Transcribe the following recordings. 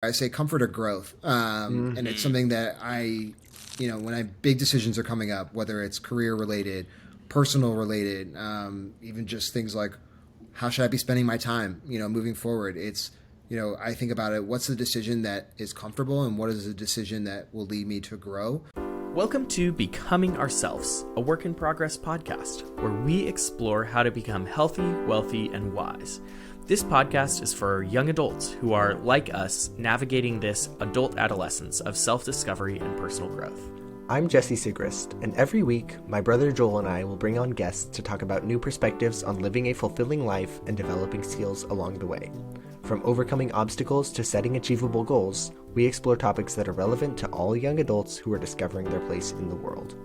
I say comfort or growth. And it's Hmm. something that when big decisions are coming up, whether it's career related, personal related, even just things like how should I be spending my time, moving forward. I think about it. What's the decision that is comfortable and what is the decision that will lead me to grow? Welcome to Becoming Ourselves, a work in progress podcast where we explore how to become healthy, wealthy, and wise. This podcast is for young adults who are, like us, navigating this adult adolescence of self-discovery and personal growth. I'm Jesse Sigrist, and every week, my brother Joel and I will bring on guests to talk about new perspectives on living a fulfilling life and developing skills along the way. From overcoming obstacles to setting achievable goals, we explore topics that are relevant to all young adults who are discovering their place in the world.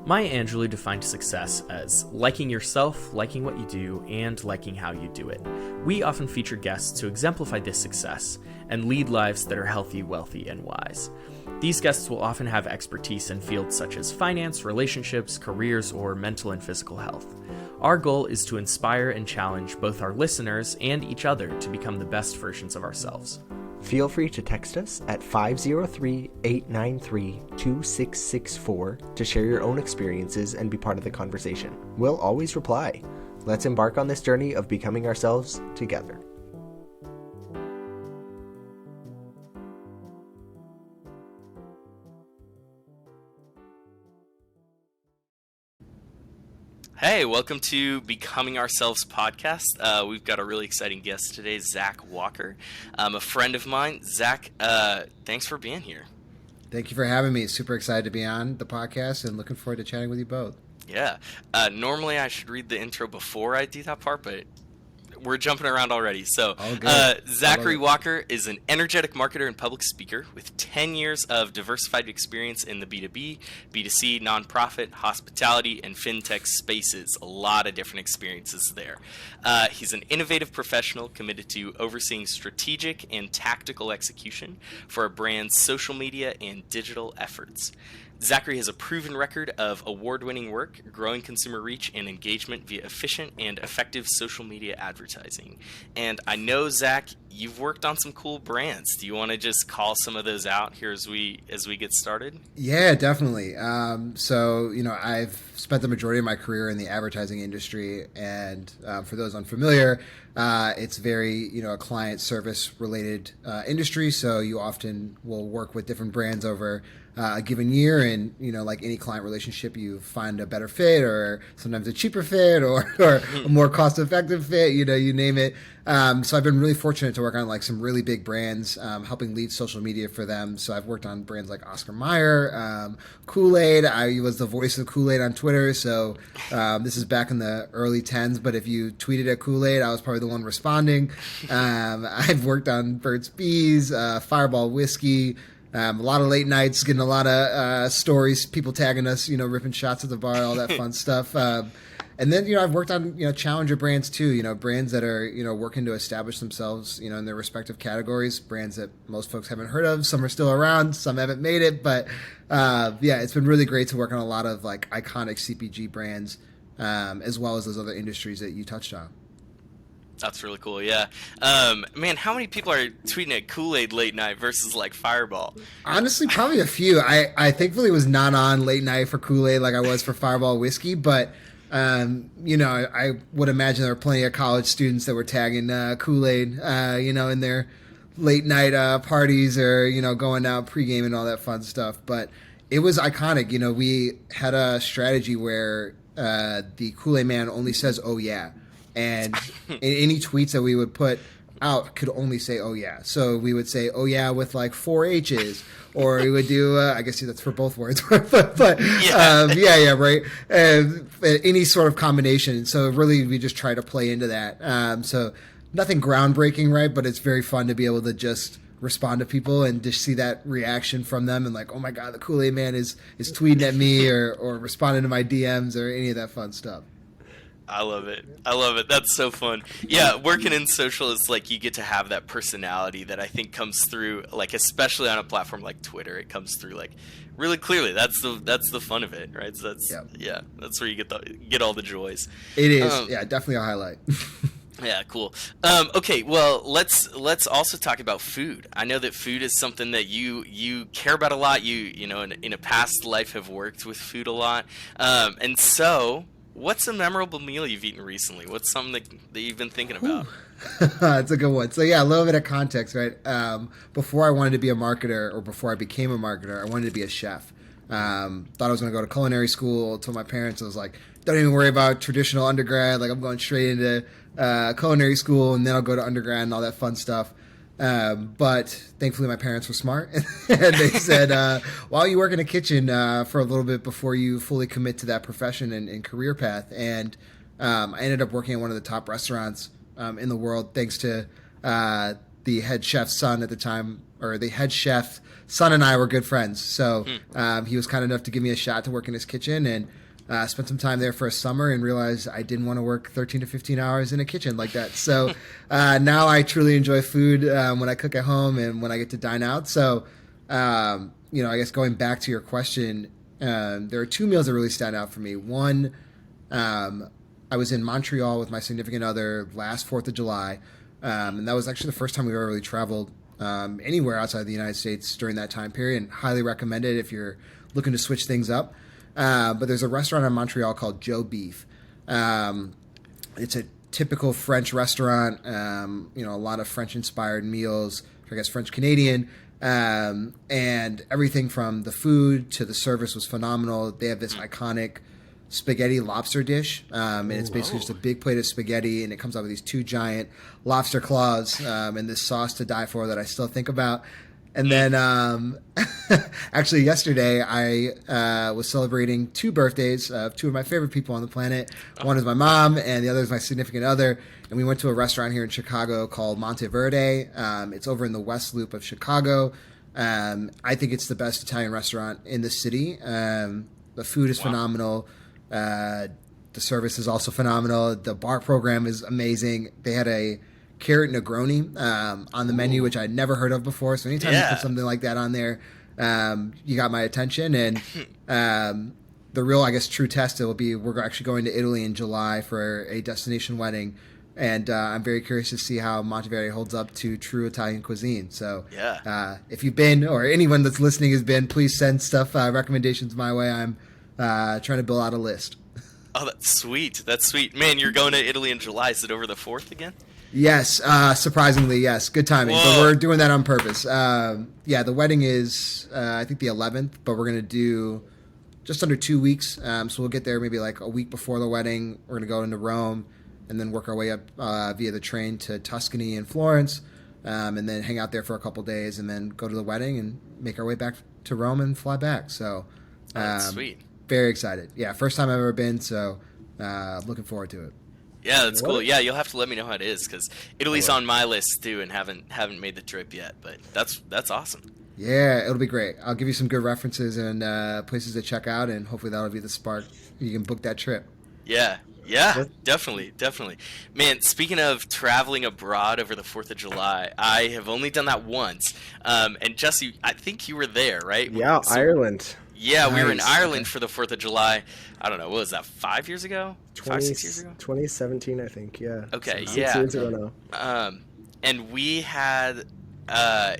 Maya Angelou defined success as liking yourself, liking what you do, and liking how you do it. We often feature guests to exemplify this success and lead lives that are healthy, wealthy, and wise. These guests will often have expertise in fields such as finance, relationships, careers, or mental and physical health. Our goal is to inspire and challenge both our listeners and each other to become the best versions of ourselves. Feel free to text us at 503-893-2664 to share your own experiences and be part of the conversation. We'll always reply. Let's embark on this journey of becoming ourselves together. Hey, welcome to Becoming Ourselves podcast. We've got a really exciting guest today, Zach Walker, a friend of mine. Zach, thanks for being here. Thank you for having me. Super excited to be on the podcast and looking forward to chatting with you both. Yeah, normally I should read the intro before I do that part, but we're jumping around already. So, All good. Zachary Walker is an energetic marketer and public speaker with 10 years of diversified experience in the B2B, B2C, nonprofit, hospitality, and fintech spaces. A lot of different experiences there. He's an innovative professional committed to overseeing strategic and tactical execution for a brand's social media and digital efforts. Zachary has a proven record of award-winning work, growing consumer reach and engagement via efficient and effective social media advertising. And I know, Zach, you've worked on some cool brands. Do you want to just call some of those out here as we get started? Yeah, definitely. I've spent the majority of my career in the advertising industry, and for those unfamiliar, it's very, a client service related industry. So you often will work with different brands over a given year, and like any client relationship, you find a better fit, or sometimes a cheaper fit, or a more cost effective fit. You name it. So I've been really fortunate to work on like some really big brands, helping lead social media for them. So I've worked on brands like Oscar Mayer, Kool-Aid. I was the voice of Kool-Aid on Twitter. So this is back in the early 10s, but if you tweeted at Kool-Aid, I was probably the one responding. I've worked on Burt's Bees, Fireball Whiskey. A lot of late nights, getting a lot of stories, people tagging us, ripping shots at the bar, all that fun stuff. And then, I've worked on, challenger brands too, brands that are, working to establish themselves, in their respective categories, brands that most folks haven't heard of. Some are still around, some haven't made it. But it's been really great to work on a lot of like iconic CPG brands, as well as those other industries that you touched on. That's really cool, yeah. Man, how many people are tweeting at Kool-Aid late night versus like Fireball? Honestly, probably a few. I thankfully was not on late night for Kool-Aid like I was for Fireball Whiskey, but I would imagine there were plenty of college students that were tagging Kool-Aid, in their late night parties, or going out pregame and all that fun stuff. But it was iconic. We had a strategy where the Kool-Aid man only says "Oh yeah," and any tweets that we would put out could only say "Oh yeah." So we would say "Oh yeah" with like 4 H's, or we would do I guess that's for both words, but yeah, right. Any sort of combination. So really, we just try to play into that. So nothing groundbreaking, right? But it's very fun to be able to just respond to people and just see that reaction from them, and like, oh my god, the Kool-Aid man is tweeting at me, or responding to my DMs, or any of that fun stuff. I love it. That's so fun. Yeah, working in social is like you get to have that personality that I think comes through, like especially on a platform like Twitter, it comes through like really clearly. That's the fun of it, right? So that's Yep. that's where you get all the joys. It is, yeah, definitely a highlight. Yeah, cool. Okay, well, let's also talk about food. I know that food is something that you care about a lot. You know, in a past life have worked with food a lot. And so, what's a memorable meal you've eaten recently? What's something that you've been thinking about? That's a good one. So yeah, a little bit of context, right? Before I wanted to be a marketer, or before I became a marketer, I wanted to be a chef. Thought I was going to go to culinary school. Told my parents, I was like, don't even worry about traditional undergrad. Like, I'm going straight into culinary school, and then I'll go to undergrad and all that fun stuff. But thankfully, my parents were smart, and they said, "Why don't you work in a kitchen for a little bit before you fully commit to that profession and career path?" And I ended up working at one of the top restaurants in the world, thanks to the head chef's son at the time, or the head chef son and I were good friends. So he was kind enough to give me a shot to work in his kitchen, and spent some time there for a summer and realized I didn't want to work 13 to 15 hours in a kitchen like that. So now I truly enjoy food when I cook at home and when I get to dine out. So, I guess going back to your question, there are two meals that really stand out for me. One, I was in Montreal with my significant other last 4th of July, and that was actually the first time we've ever really traveled anywhere outside the United States during that time period, and highly recommend it if you're looking to switch things up. But there's a restaurant in Montreal called Joe Beef. It's a typical French restaurant, a lot of French-inspired meals, I guess French-Canadian, and everything from the food to the service was phenomenal. They have this iconic spaghetti lobster dish, and it's basically just a big plate of spaghetti, and it comes out with these two giant lobster claws and this sauce to die for that I still think about. And then actually yesterday I was celebrating 2 birthdays of 2 of my favorite people on the planet. One is my mom and the other is my significant other. And we went to a restaurant here in Chicago called Monteverde. It's over in the West Loop of Chicago. I think it's the best Italian restaurant in the city. The food is phenomenal. The service is also phenomenal. The bar program is amazing. They had a carrot Negroni on the menu, which I'd never heard of before. So anytime you put something like that on there, you got my attention. And the real, I guess, true test, it will be we're actually going to Italy in July for a destination wedding. And I'm very curious to see how Monteverde holds up to true Italian cuisine. So if you've been, or anyone that's listening has been, please send stuff, recommendations my way. I'm trying to build out a list. Oh, that's sweet. That's sweet. Man, you're going to Italy in July. Is it over the 4th again? Yes, surprisingly, yes. Good timing. But we're doing that on purpose. The wedding is, I think, the 11th, but we're going to do just under 2 weeks. So we'll get there maybe like a week before the wedding. We're going to go into Rome and then work our way up via the train to Tuscany and Florence, and then hang out there for a couple days and then go to the wedding and make our way back to Rome and fly back. So that's sweet. Very excited. Yeah, first time I've ever been, so looking forward to it. Yeah, that's cool. Yeah, you'll have to let me know how it is, because Italy's on my list too, and haven't made the trip yet. But that's awesome. Yeah, it'll be great. I'll give you some good references and places to check out, and hopefully that'll be the spark. You can book that trip. Yeah, definitely. Man, speaking of traveling abroad over the 4th of July, I have only done that once. And Jesse, I think you were there, right? Yeah, Ireland. Yeah, Nice. We were in Ireland for the 4th of July. I don't know, what was that, 5 years ago? 5-6 years ago? 2017, I think, yeah. Okay, so 6 yeah. years ago now. And we had,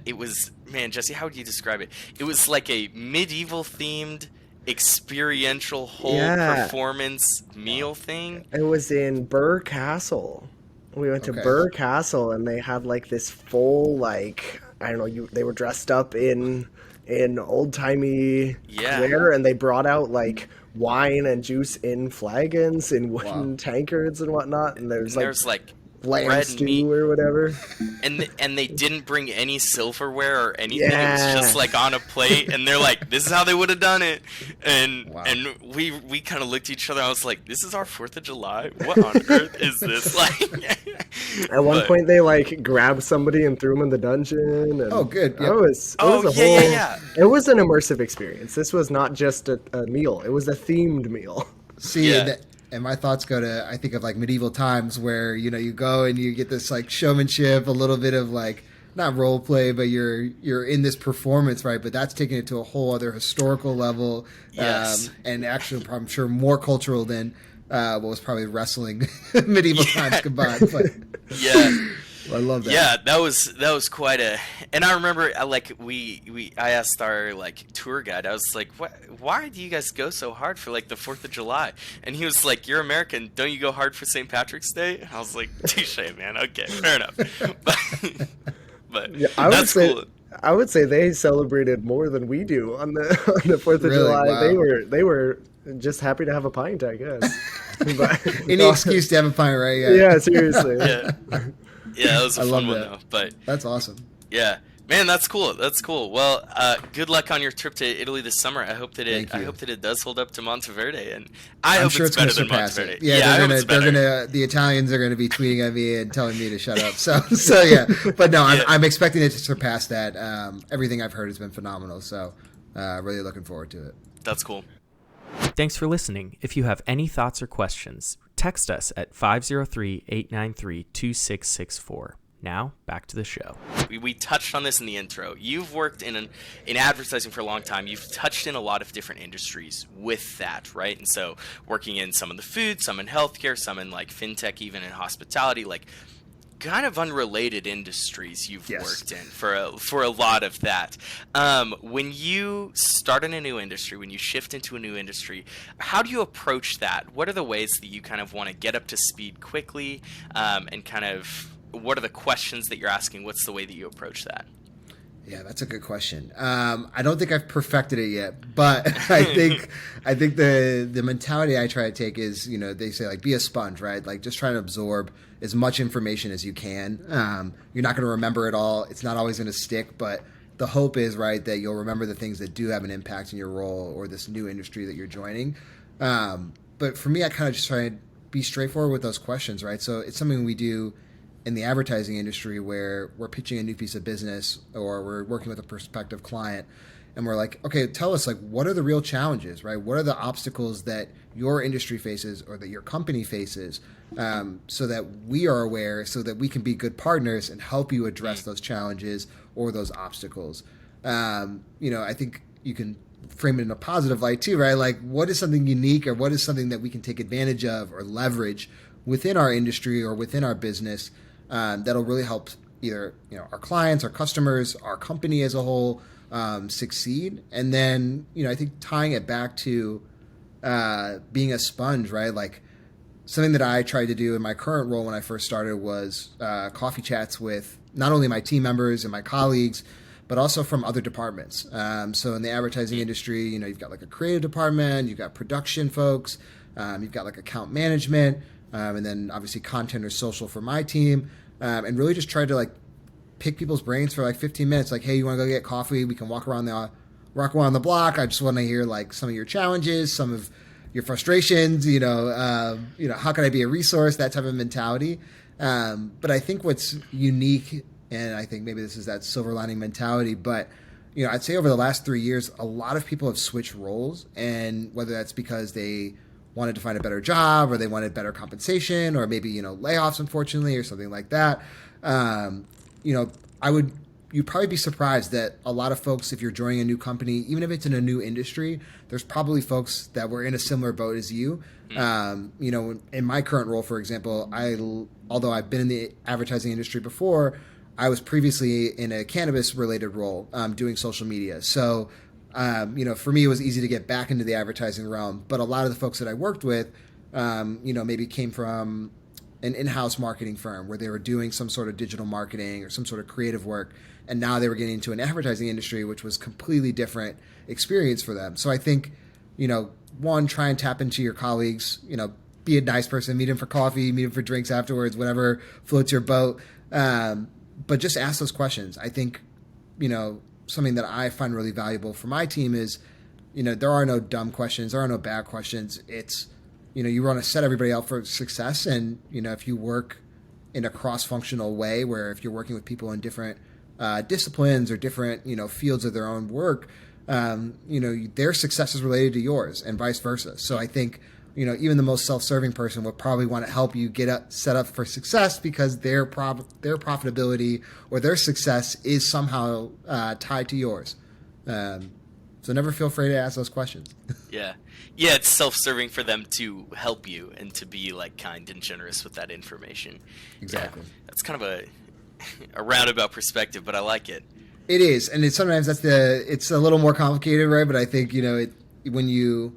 it was, man, Jesse, how would you describe it? It was like a medieval-themed, experiential whole performance meal thing. It was in Birr Castle. We went to Birr Castle, and they had like this full, like, I don't know, they were dressed up in old-timey wear, and they brought out like wine and juice in flagons in wooden tankards and whatnot, and there's like lamb bread stew meat or whatever. And they didn't bring any silverware or anything. It was just like on a plate, and they're like, this is how they would have done it. And we kind of looked at each other. I was like, this is our 4th of July? What on earth is this? Like, at one point they like grabbed somebody and threw him in the dungeon. And good. Yep. It was It was an immersive experience. This was not just a meal. It was a themed meal. See, and my thoughts go to, I think of like medieval times where, you go and you get this like showmanship, a little bit of like, not role play, but you're in this performance, right? But that's taking it to a whole other historical level. Yes. And actually, I'm sure more cultural than what was probably wrestling medieval times combined. But Yeah. I love that. Yeah, that was quite a. And I remember, I asked our like tour guide. I was like, why do you guys go so hard for like the 4th of July? And he was like, "You're American, don't you go hard for St. Patrick's Day?" And I was like, "Touche, man. Okay, fair enough." But Yeah, that's cool. I would say they celebrated more than we do on the 4th of Really? July. Wow. They were just happy to have a pint, I guess. But, Any excuse to have a pint, right? yeah, seriously. Yeah, yeah, that was a I fun love one that. though. But That's awesome. yeah, man, that's cool. That's cool. Well, good luck on your trip to Italy this summer. I hope that Thank you. it does hold up to Monteverde, and I I'm hope sure it's going better to than surpass Monteverde. it. Yeah, I hope it's better. the Italians are going to be tweeting at me and telling me to shut up. So yeah, but no, Yeah. I'm expecting it to surpass that. Everything I've heard has been phenomenal. So really looking forward to it. That's cool. Thanks for listening. If you have any thoughts or questions, text us at 503-893-2664. Now, back to the show. We touched on this in the intro. You've worked in advertising for a long time. You've touched in a lot of different industries with that, right? And so working in some in the food, some in healthcare, some in like fintech, even in hospitality, like kind of unrelated industries you've Yes. worked in for a lot of that. When you start in a new industry, when you shift into a new industry, how do you approach that? What are the ways that you kind of want to get up to speed quickly, and kind of what are the questions that you're asking? What's the way that you approach that? Yeah, that's a good question. I don't think I've perfected it yet, but I think the mentality I try to take is, they say like be a sponge, right? Like just try to absorb as much information as you can. You're not going to remember it all. It's not always going to stick, but the hope is, right, that you'll remember the things that do have an impact in your role or this new industry that you're joining. But for me, I kind of just try to be straightforward with those questions, right? So it's something we do in the advertising industry where we're pitching a new piece of business or we're working with a prospective client and we're like, okay, tell us, like, what are the real challenges, right? What are the obstacles that your industry faces or that your company faces, so that we are aware, so that we can be good partners and help you address those challenges or those obstacles. I think you can frame it in a positive light too, right? Like, what is something unique or what is something that we can take advantage of or leverage within our industry or within our business, that'll really help either our clients, our customers, our company as a whole succeed. And then I think tying it back to being a sponge, right? Like something that I tried to do in my current role when I first started was coffee chats with not only my team members and my colleagues, but also from other departments. So in the advertising industry, you've got like a creative department, you've got production folks, you've got like account management. And then obviously content or social for my team, and really just try to like pick people's brains for like 15 minutes. Like, hey, you want to go get coffee? We can walk around the block. I just want to hear like some of your challenges, some of your frustrations. How can I be a resource? That type of mentality. But I think what's unique, and I think maybe this is that silver lining mentality, but I'd say over the last 3 years, a lot of people have switched roles, and whether that's because they wanted to find a better job or they wanted better compensation or maybe, layoffs, unfortunately, or something like that. You'd probably be surprised that a lot of folks, if you're joining a new company, even if it's in a new industry, there's probably folks that were in a similar boat as you. In my current role, for example, although I've been in the advertising industry before, I was previously in a cannabis related role, doing social media. So, for me, it was easy to get back into the advertising realm. But a lot of the folks that I worked with, maybe came from an in-house marketing firm where they were doing some sort of digital marketing or some sort of creative work. And now they were getting into an advertising industry, which was completely different experience for them. So I think, one, try and tap into your colleagues, be a nice person, meet them for coffee, meet them for drinks afterwards, whatever floats your boat. But just ask those questions. I think, something that I find really valuable for my team is, there are no dumb questions. There are no bad questions. It's, you want to set everybody up for success. And, if you work in a cross-functional way where if you're working with people in different disciplines or different, fields of their own work, their success is related to yours and vice versa. So I think, even the most self-serving person would probably want to help you get set up for success because their profitability or their success is somehow tied to yours. So So never feel afraid to ask those questions. Yeah. Yeah, it's self-serving for them to help you and to be like kind and generous with that information. Exactly. Yeah, that's kind of a roundabout perspective, but I like it. It is, and sometimes it's a little more complicated, right? But I think when you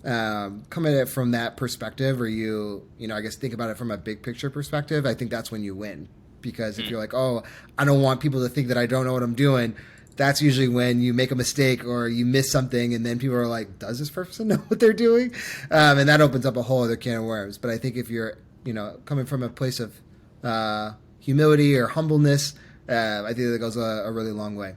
come at it from that perspective, or I guess think about it from a big picture perspective, I think that's when you win. Because if you're like, oh, I don't want people to think that I don't know what I'm doing, that's usually when you make a mistake or you miss something, and then people are like, does this person know what they're doing? And that opens up a whole other can of worms. But I think if you're coming from a place of humility or humbleness, I think that goes a really long way.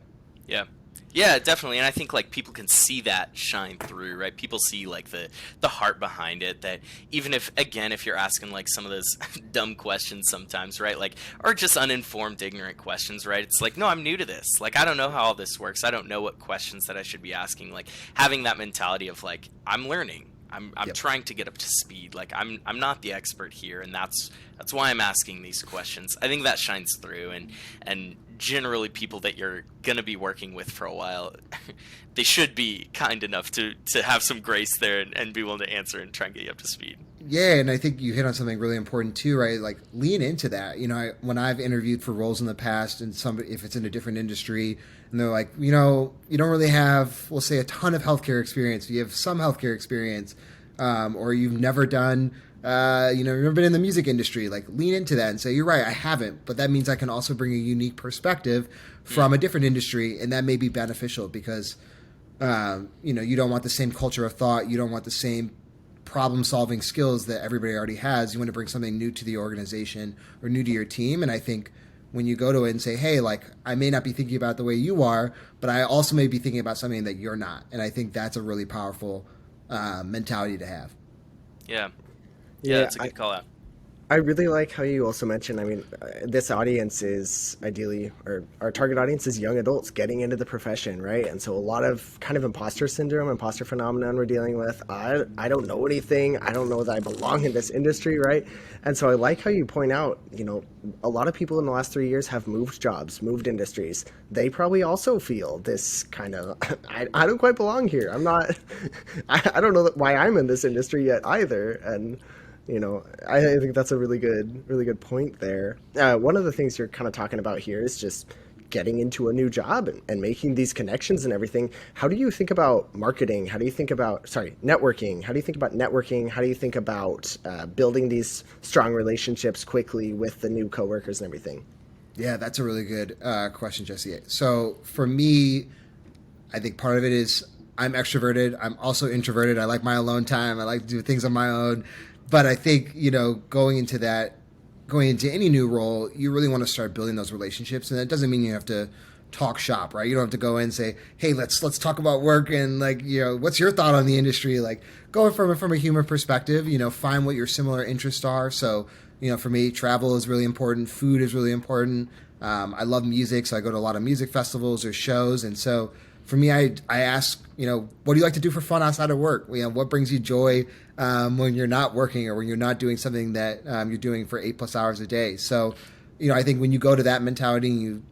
Yeah. Yeah, definitely. And I think like people can see that shine through, right? People see like the heart behind it, that even if you're asking like some of those dumb questions sometimes, right? Like, or just uninformed, ignorant questions, right? It's like, no, I'm new to this. Like, I don't know how all this works. I don't know what questions that I should be asking. Like having that mentality of like, I'm learning. I'm Yep. trying to get up to speed. Like I'm not the expert here, and that's why I'm asking these questions. I think that shines through, and generally people that you're gonna be working with for a while, they should be kind enough to have some grace there and be willing to answer and try and get you up to speed. Yeah, and I think you hit on something really important too, right? Like lean into that. When I've interviewed for roles in the past, and if it's in a different industry, and they're like, you don't really have, we'll say, a ton of healthcare experience. You have some healthcare experience, or you've never done, you've never been in the music industry. Like lean into that and say, you're right, I haven't, but that means I can also bring a unique perspective from a different industry, and that may be beneficial because, you don't want the same culture of thought, you don't want the same problem-solving skills that everybody already has. You want to bring something new to the organization or new to your team. And I think when you go to it and say, hey, like, I may not be thinking about it the way you are, but I also may be thinking about something that you're not. And I think that's a really powerful mentality to have. Yeah, that's a good call out. I really like how you also mentioned, this audience is ideally, or our target audience is young adults getting into the profession, right? And so a lot of kind of imposter syndrome, imposter phenomenon we're dealing with. I don't know anything. I don't know that I belong in this industry, right? And so I like how you point out, a lot of people in the last 3 years have moved jobs, moved industries. They probably also feel this kind of, I don't quite belong here. I'm not, I don't know why I'm in this industry yet either. And I think that's a really good point there. One of the things you're kind of talking about here is just getting into a new job and making these connections and everything. How do you think about marketing? How do you think about, networking? How do you think about networking? How do you think about building these strong relationships quickly with the new coworkers and everything? Yeah, that's a really good question, Jesse. So for me, I think part of it is I'm extroverted. I'm also introverted. I like my alone time. I like to do things on my own. But I think, going into any new role, you really want to start building those relationships. And that doesn't mean you have to talk shop, right? You don't have to go in and say, hey, let's talk about work and what's your thought on the industry? Like going from a human perspective, find what your similar interests are. So, for me, travel is really important. Food is really important. I love music, so I go to a lot of music festivals or shows. And so for me, I ask, what do you like to do for fun outside of work? What brings you joy when you're not working or when you're not doing something that you're doing for 8+ hours a day? So, I think when you go to that mentality and you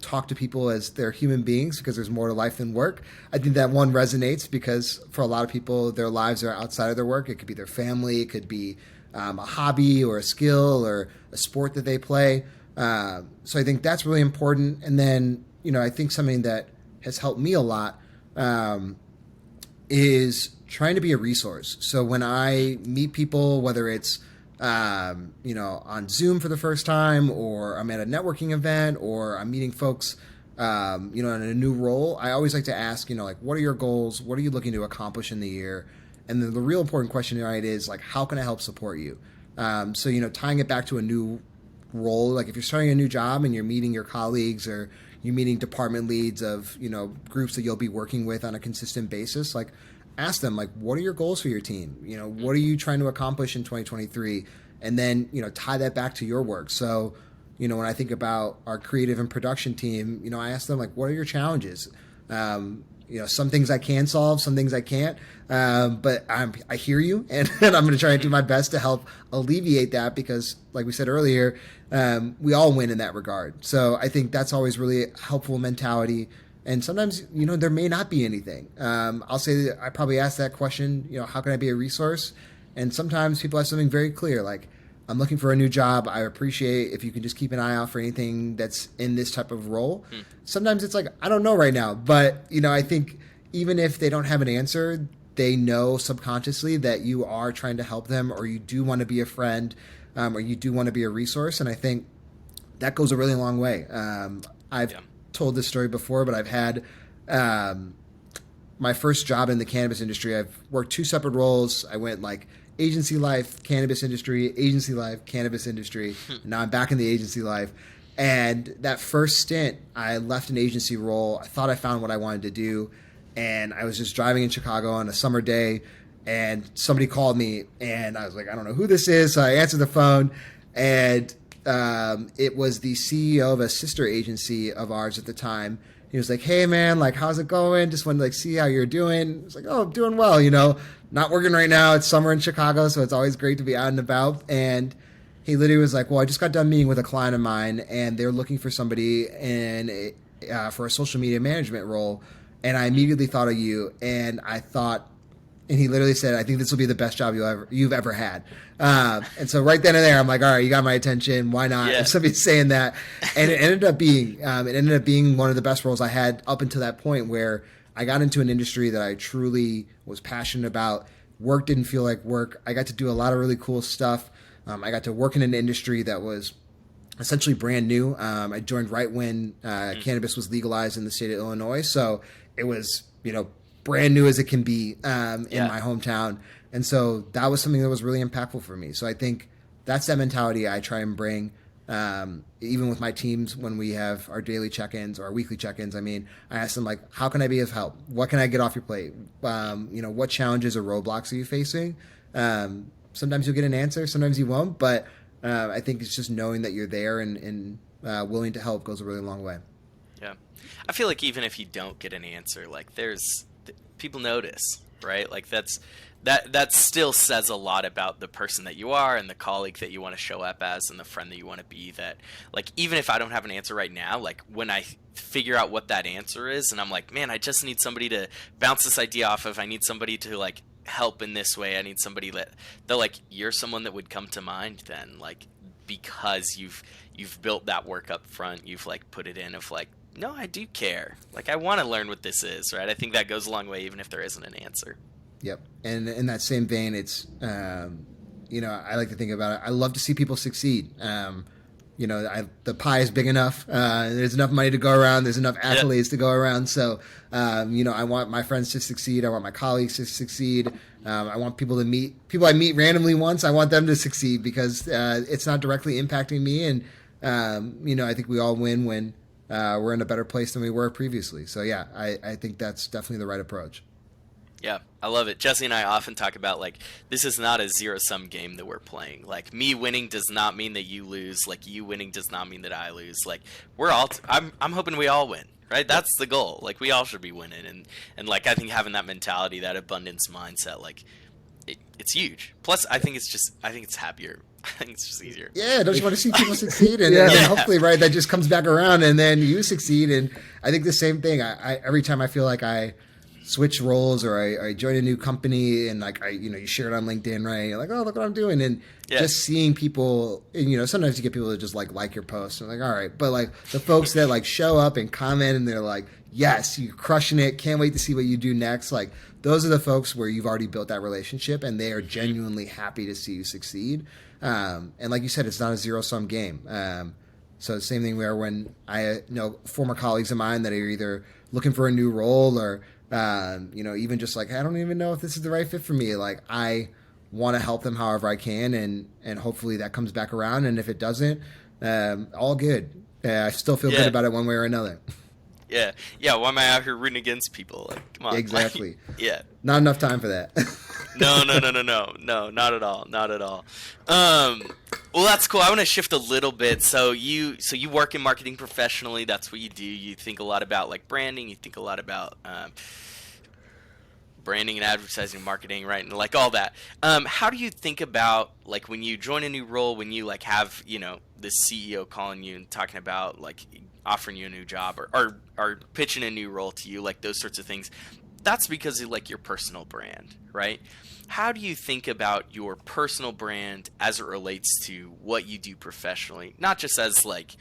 talk to people as they're human beings, because there's more to life than work, I think that one resonates because for a lot of people, their lives are outside of their work. It could be their family. It could be a hobby or a skill or a sport that they play. So I think that's really important. And then, I think something that has helped me a lot is trying to be a resource. So when I meet people, whether it's on Zoom for the first time, or I'm at a networking event, or I'm meeting folks in a new role, I always like to ask, what are your goals? What are you looking to accomplish in the year? And the real important question, right, is how can I help support you? So tying it back to a new role, like if you're starting a new job and you're meeting your colleagues or you're meeting department leads of, groups that you'll be working with on a consistent basis, ask them, what are your goals for your team? What are you trying to accomplish in 2023? And then, tie that back to your work. So, when I think about our creative and production team, I ask them, what are your challenges? Some things I can solve, some things I can't. But I hear you, and I'm going to try and do my best to help alleviate that because, like we said earlier, we all win in that regard. So I think that's always really a helpful mentality. And sometimes, there may not be anything. I'll say that I probably ask that question, how can I be a resource? And sometimes people have something very clear, like, I'm looking for a new job. I appreciate if you can just keep an eye out for anything that's in this type of role. Sometimes it's like, I don't know right now. But, I think even if they don't have an answer, they know subconsciously that you are trying to help them, or you do want to be a friend, or you do want to be a resource. And I think that goes a really long way. I've told this story before, but I've had my first job in the cannabis industry. I've worked 2 separate roles. I went like agency life, cannabis industry, agency life, cannabis industry. Now I'm back in the agency life. And that first stint, I left an agency role. I thought I found what I wanted to do. And I was just driving in Chicago on a summer day, and somebody called me, and I was like, I don't know who this is. So I answered the phone, and it was the CEO of a sister agency of ours at the time. He was like, hey, man, like, how's it going? Just wanted to like see how you're doing. I was like, oh, I'm doing well, not working right now. It's summer in Chicago, so it's always great to be out and about. And he literally was like, well, I just got done meeting with a client of mine, and they're looking for somebody for a social media management role. And I immediately thought of you, and he literally said, I think this will be the best job you've ever had. And so right then and there, I'm like, all right, you got my attention. Why not? Yeah. If somebody's saying that. And it ended up being one of the best roles I had up until that point, where I got into an industry that I truly was passionate about. Work didn't feel like work. I got to do a lot of really cool stuff. I got to work in an industry that was essentially brand new. I joined right when cannabis was legalized in the state of Illinois. So it was, brand new as it can be in my hometown. And so that was something that was really impactful for me. So I think that's that mentality I try and bring, even with my teams when we have our daily check-ins or our weekly check-ins. I mean, I ask them, like, how can I be of help? What can I get off your plate? What challenges or roadblocks are you facing? Sometimes you'll get an answer, sometimes you won't. But I think it's just knowing that you're there and willing to help goes a really long way. Yeah. I feel like even if you don't get an answer, like people notice, right? Like that still says a lot about the person that you are and the colleague that you want to show up as and the friend that you want to be. That, like, even if I don't have an answer right now, like, when I figure out what that answer is and I'm like, man, I just need somebody to bounce this idea off of. I need somebody to like help in this way. I need somebody they're like, you're someone that would come to mind then, like, because you've built that work up front. You've like put it in of like, no, I do care. Like, I want to learn what this is, right? I think that goes a long way, even if there isn't an answer. Yep. And in that same vein, it's, I like to think about it. I love to see people succeed. The pie is big enough. There's enough money to go around. There's enough accolades to go around. So, I want my friends to succeed. I want my colleagues to succeed. I want people I meet randomly once. I want them to succeed because it's not directly impacting me. And, I think we all win when we're in a better place than we were previously. So, yeah, I think that's definitely the right approach. Yeah, I love it. Jesse and I often talk about, like, this is not a zero-sum game that we're playing. Like, me winning does not mean that you lose. Like, you winning does not mean that I lose. Like, I'm hoping we all win, right? That's the goal. Like, we all should be winning. And like, I think having that mentality, that abundance mindset, like, it's huge. Plus, I think it's happier. I think it's just easier. Yeah, don't you want to see people succeed? And, and hopefully, right, that just comes back around and then you succeed. And I think the same thing. I every time I feel like I switch roles or I join a new company and like you share it on LinkedIn, right? You're like, oh, look what I'm doing. And just seeing people, and sometimes you get people that just like your posts. And I'm like, all right. But like the folks that like show up and comment and they're like, yes, you're crushing it. Can't wait to see what you do next. Like, those are the folks where you've already built that relationship and they are genuinely happy to see you succeed. And like you said, it's not a zero-sum game. So the same thing where when I know former colleagues of mine that are either looking for a new role or even just like, I don't even know if this is the right fit for me. Like, I want to help them however I can, and hopefully that comes back around. And if it doesn't, all good. I still feel good about it one way or another. Yeah. Why am I out here rooting against people? Like, come on. Exactly. Like, Not enough time for that. No, not at all. Well, that's cool. I want to shift a little bit. So you work in marketing professionally. That's what you do. You think a lot about like branding. You think a lot about branding and advertising, marketing, right, and like all that. How do you think about like when you join a new role, when you like have this CEO calling you and talking about like offering you a new job or pitching a new role to you, like those sorts of things? That's because of like your personal brand, right? How do you think about your personal brand as it relates to what you do professionally? Not just as like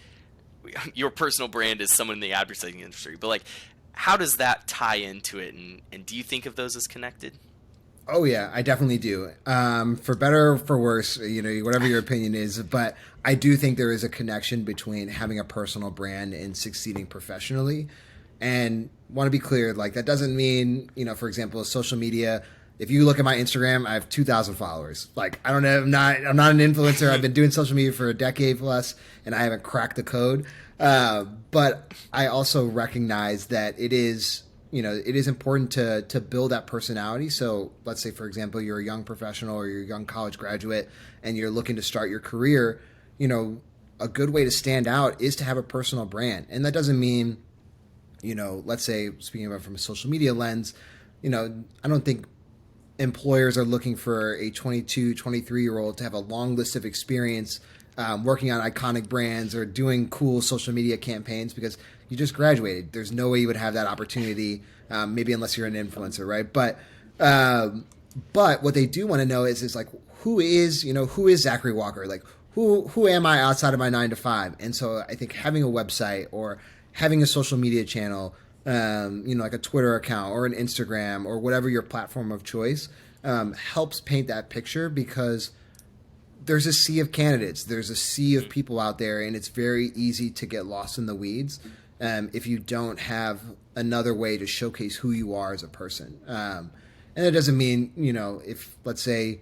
your personal brand as someone in the advertising industry, but like how does that tie into it? And do you think of those as connected? Oh yeah, I definitely do. For better or for worse, whatever your opinion is, but I do think there is a connection between having a personal brand and succeeding professionally. And want to be clear, like that doesn't mean, for example, social media. If you look at my Instagram, I have 2,000 followers. Like I don't know, I'm not an influencer. I've been doing social media for a decade plus, and I haven't cracked the code. But I also recognize that it is important to build that personality. So let's say, for example, you're a young professional or you're a young college graduate and you're looking to start your career, a good way to stand out is to have a personal brand. And that doesn't mean, let's say, speaking about from a social media lens, I don't think employers are looking for a 22, 23-year-old to have a long list of experience working on iconic brands or doing cool social media campaigns because you just graduated. There's no way you would have that opportunity, maybe unless you're an influencer, right? But what they do want to know is like, who is Zachary Walker? Like, who am I outside of my 9 to 5? And so I think having a website or having a social media channel, like a Twitter account or an Instagram or whatever your platform of choice, helps paint that picture because there's a sea of candidates. There's a sea of people out there, and it's very easy to get lost in the weeds if you don't have another way to showcase who you are as a person. And it doesn't mean, if, let's say,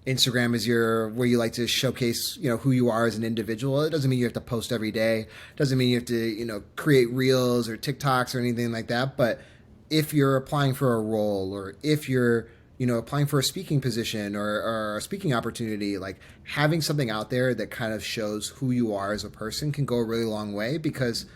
Instagram is where you like to showcase, who you are as an individual. It doesn't mean you have to post every day. It doesn't mean you have to, create reels or TikToks or anything like that. But if you're applying for a role or if you're, applying for a speaking position or a speaking opportunity, like having something out there that kind of shows who you are as a person can go a really long way because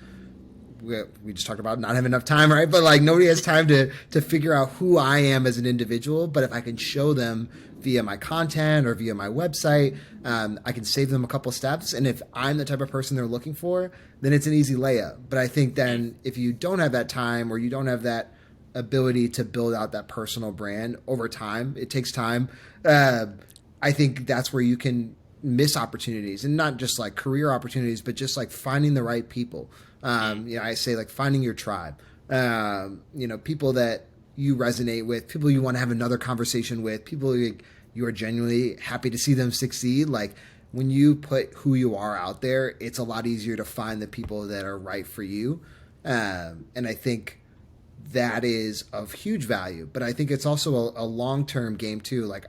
we just talked about not having enough time, right? But like nobody has time to figure out who I am as an individual. But if I can show them via my content or via my website, I can save them a couple steps. And if I'm the type of person they're looking for, then it's an easy layup. But I think then if you don't have that time or you don't have that ability to build out that personal brand over time, it takes time. I think that's where you can miss opportunities, and not just like career opportunities, but just like finding the right people. I say like finding your tribe, people that you resonate with, people you want to have another conversation with, people you are genuinely happy to see them succeed. Like when you put who you are out there, it's a lot easier to find the people that are right for you. And I think that is of huge value, but I think it's also a long-term game too. Like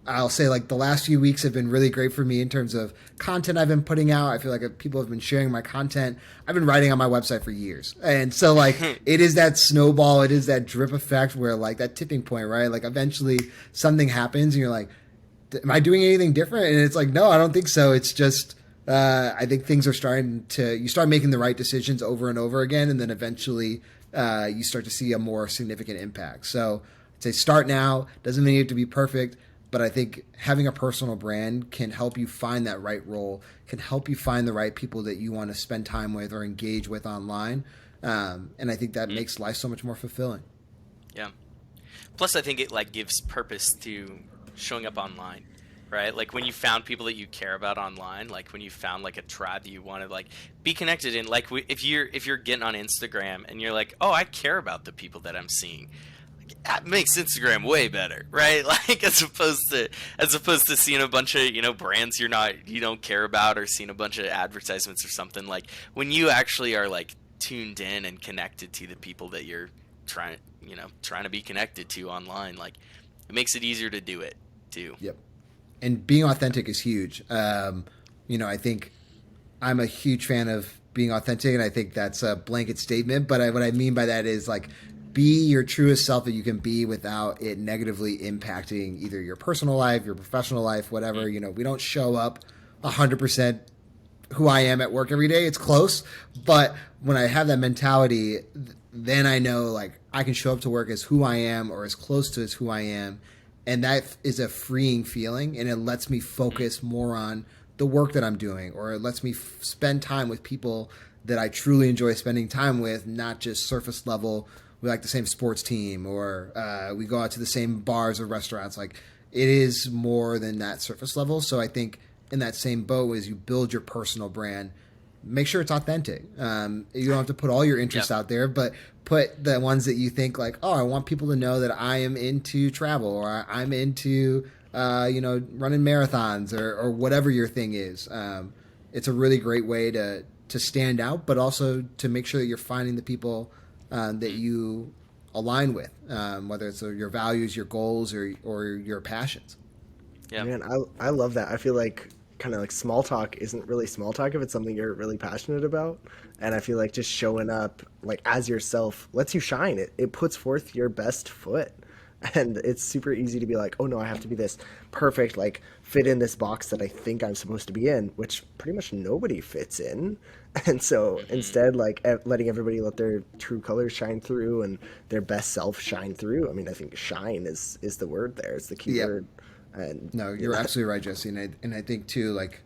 I'll say like the last few weeks have been really great for me in terms of content I've been putting out. I feel like people have been sharing my content. I've been writing on my website for years. And so like it is that snowball, it is that drip effect where like that tipping point, right? Like eventually something happens and you're like, am I doing anything different? And it's like, no, I don't think so. It's just, I think things are you start making the right decisions over and over again. And then eventually you start to see a more significant impact. So I'd say start now. Doesn't mean you have to be perfect, but I think having a personal brand can help you find that right role, can help you find the right people that you want to spend time with or engage with online. And I think that makes life so much more fulfilling. Yeah. Plus, I think it like gives purpose to showing up online, right? Like when you found people that you care about online, like when you found like a tribe that you want to like be connected in, like if you're getting on Instagram and you're like, oh, I care about the people that I'm seeing. That makes Instagram way better, right? Like as opposed to seeing a bunch of brands you don't care about, or seeing a bunch of advertisements or something. Like when you actually are like tuned in and connected to the people that you're trying to be connected to online, like it makes it easier to do it too. Yep. And being authentic is huge. I think I'm a huge fan of being authentic, and I think that's a blanket statement. But what I mean by that is like, be your truest self that you can be without it negatively impacting either your personal life, your professional life, whatever. We don't show up 100% who I am at work every day. It's close. But when I have that mentality, then I know like I can show up to work as who I am or as close to as who I am. And that is a freeing feeling, and it lets me focus more on the work that I'm doing, or it lets me spend time with people that I truly enjoy spending time with, not just surface level. We like the same sports team, or we go out to the same bars or restaurants. Like, it is more than that surface level. So I think in that same boat, as you build your personal brand, make sure it's authentic. You don't have to put all your interests out there, but put the ones that you think like, oh, I want people to know that I am into travel, or I'm into, running marathons, or whatever your thing is. It's a really great way to stand out, but also to make sure that you're finding the people that you align with, whether it's your values, your goals, or your passions. Yeah, man, I love that. I feel like kind of like small talk isn't really small talk if it's something you're really passionate about. And I feel like just showing up like as yourself lets you shine. It puts forth your best foot. And it's super easy to be like, oh no, I have to be this perfect, like fit in this box that I think I'm supposed to be in, which pretty much nobody fits in. And so instead, like letting everybody let their true colors shine through and their best self shine through. I mean, I think shine is the word there. It's the key word. And no, you're absolutely right, Jesse. And I think too, like,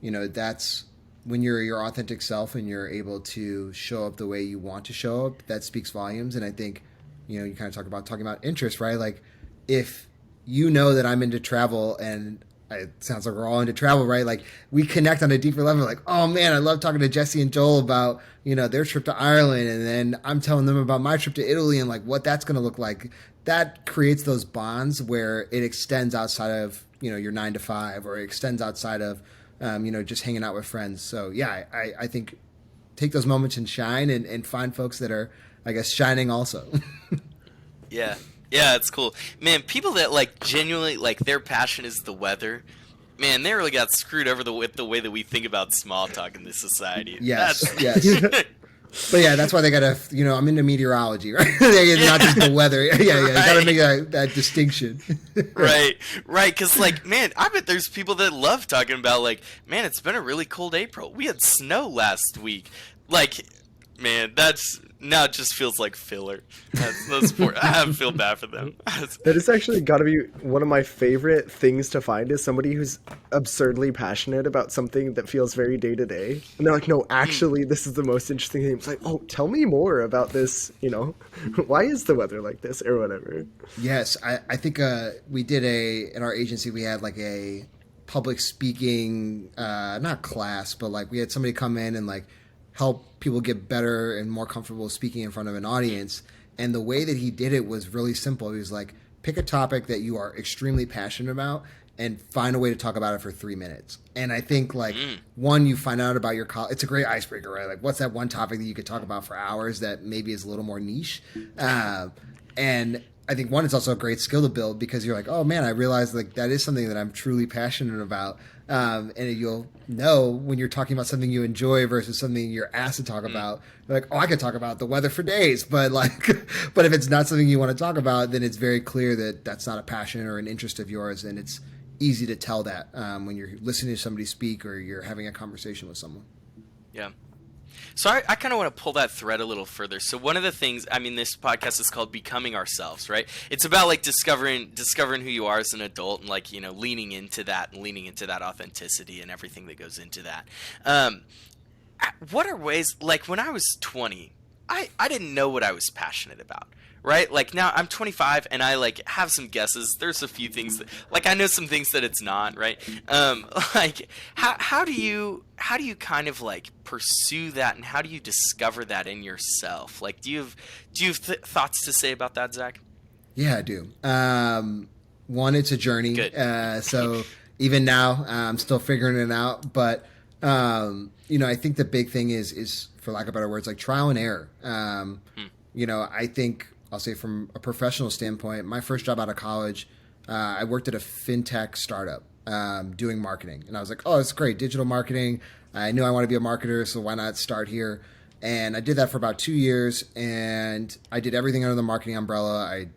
that's when you're your authentic self and you're able to show up the way you want to show up, that speaks volumes. And I think, you kind of talking about interest, right? Like, if you know that I'm into travel, and it sounds like we're all into travel, right? Like, we connect on a deeper level. Like, oh man, I love talking to Jesse and Joel about, their trip to Ireland. And then I'm telling them about my trip to Italy and like what that's going to look like. That creates those bonds where it extends outside of, your 9 to 5, or it extends outside of, just hanging out with friends. So yeah, I think take those moments and shine, and find folks that are, I guess, shining also. Yeah, it's cool, man. People that like genuinely like their passion is the weather. Man, they really got screwed over with the way that we think about small talk in this society. Yes. But yeah, that's why they gotta, I'm into meteorology, right? Not just the weather. Yeah. Right. Gotta make that distinction. Right. Because, like, man, I bet there's people that love talking about, like, man, it's been a really cold April. We had snow last week. Like, man, now it just feels like filler. That's poor. I feel bad for them. That is actually got to be one of my favorite things to find, is somebody who's absurdly passionate about something that feels very day to day. And they're like, no, actually, this is the most interesting thing. It's like, oh, tell me more about this. Why is the weather like this, or whatever? Yes, I think we did in our agency, we had like a public speaking, not class, but like we had somebody come in and like help people get better and more comfortable speaking in front of an audience. And the way that he did it was really simple. He was like, pick a topic that you are extremely passionate about and find a way to talk about it for 3 minutes. And I think like one, you find out about your it's a great icebreaker, right? Like, what's that one topic that you could talk about for hours that maybe is a little more niche? And I think one, it's also a great skill to build, because you're like, oh man, I realized like that is something that I'm truly passionate about. And you'll know when you're talking about something you enjoy versus something you're asked to talk about. You're like, oh, I could talk about the weather for days, but but if it's not something you want to talk about, then it's very clear that that's not a passion or an interest of yours, and it's easy to tell that when you're listening to somebody speak or you're having a conversation with someone. Yeah. So I kind of want to pull that thread a little further. So one of the things, I mean, this podcast is called Becoming Ourselves, right? It's about like discovering who you are as an adult, and like, leaning into that authenticity and everything that goes into that. What are ways, like when I was 20, I didn't know what I was passionate about. Right? Like now I'm 25 and I like have some guesses. There's a few things that, like, I know some things that it's not, right? Like how do you kind of like pursue that, and how do you discover that in yourself? Like, do you have thoughts to say about that, Zach? Yeah, I do. One, it's a journey. Good. So even now, I'm still figuring it out, but I think the big thing is, for lack of better words, like trial and error. I think, I'll say from a professional standpoint, my first job out of college, I worked at a fintech startup doing marketing. And I was like, oh, that's great, digital marketing. I knew I wanted to be a marketer, so why not start here? And I did that for about 2 years, and I did everything under the marketing umbrella. I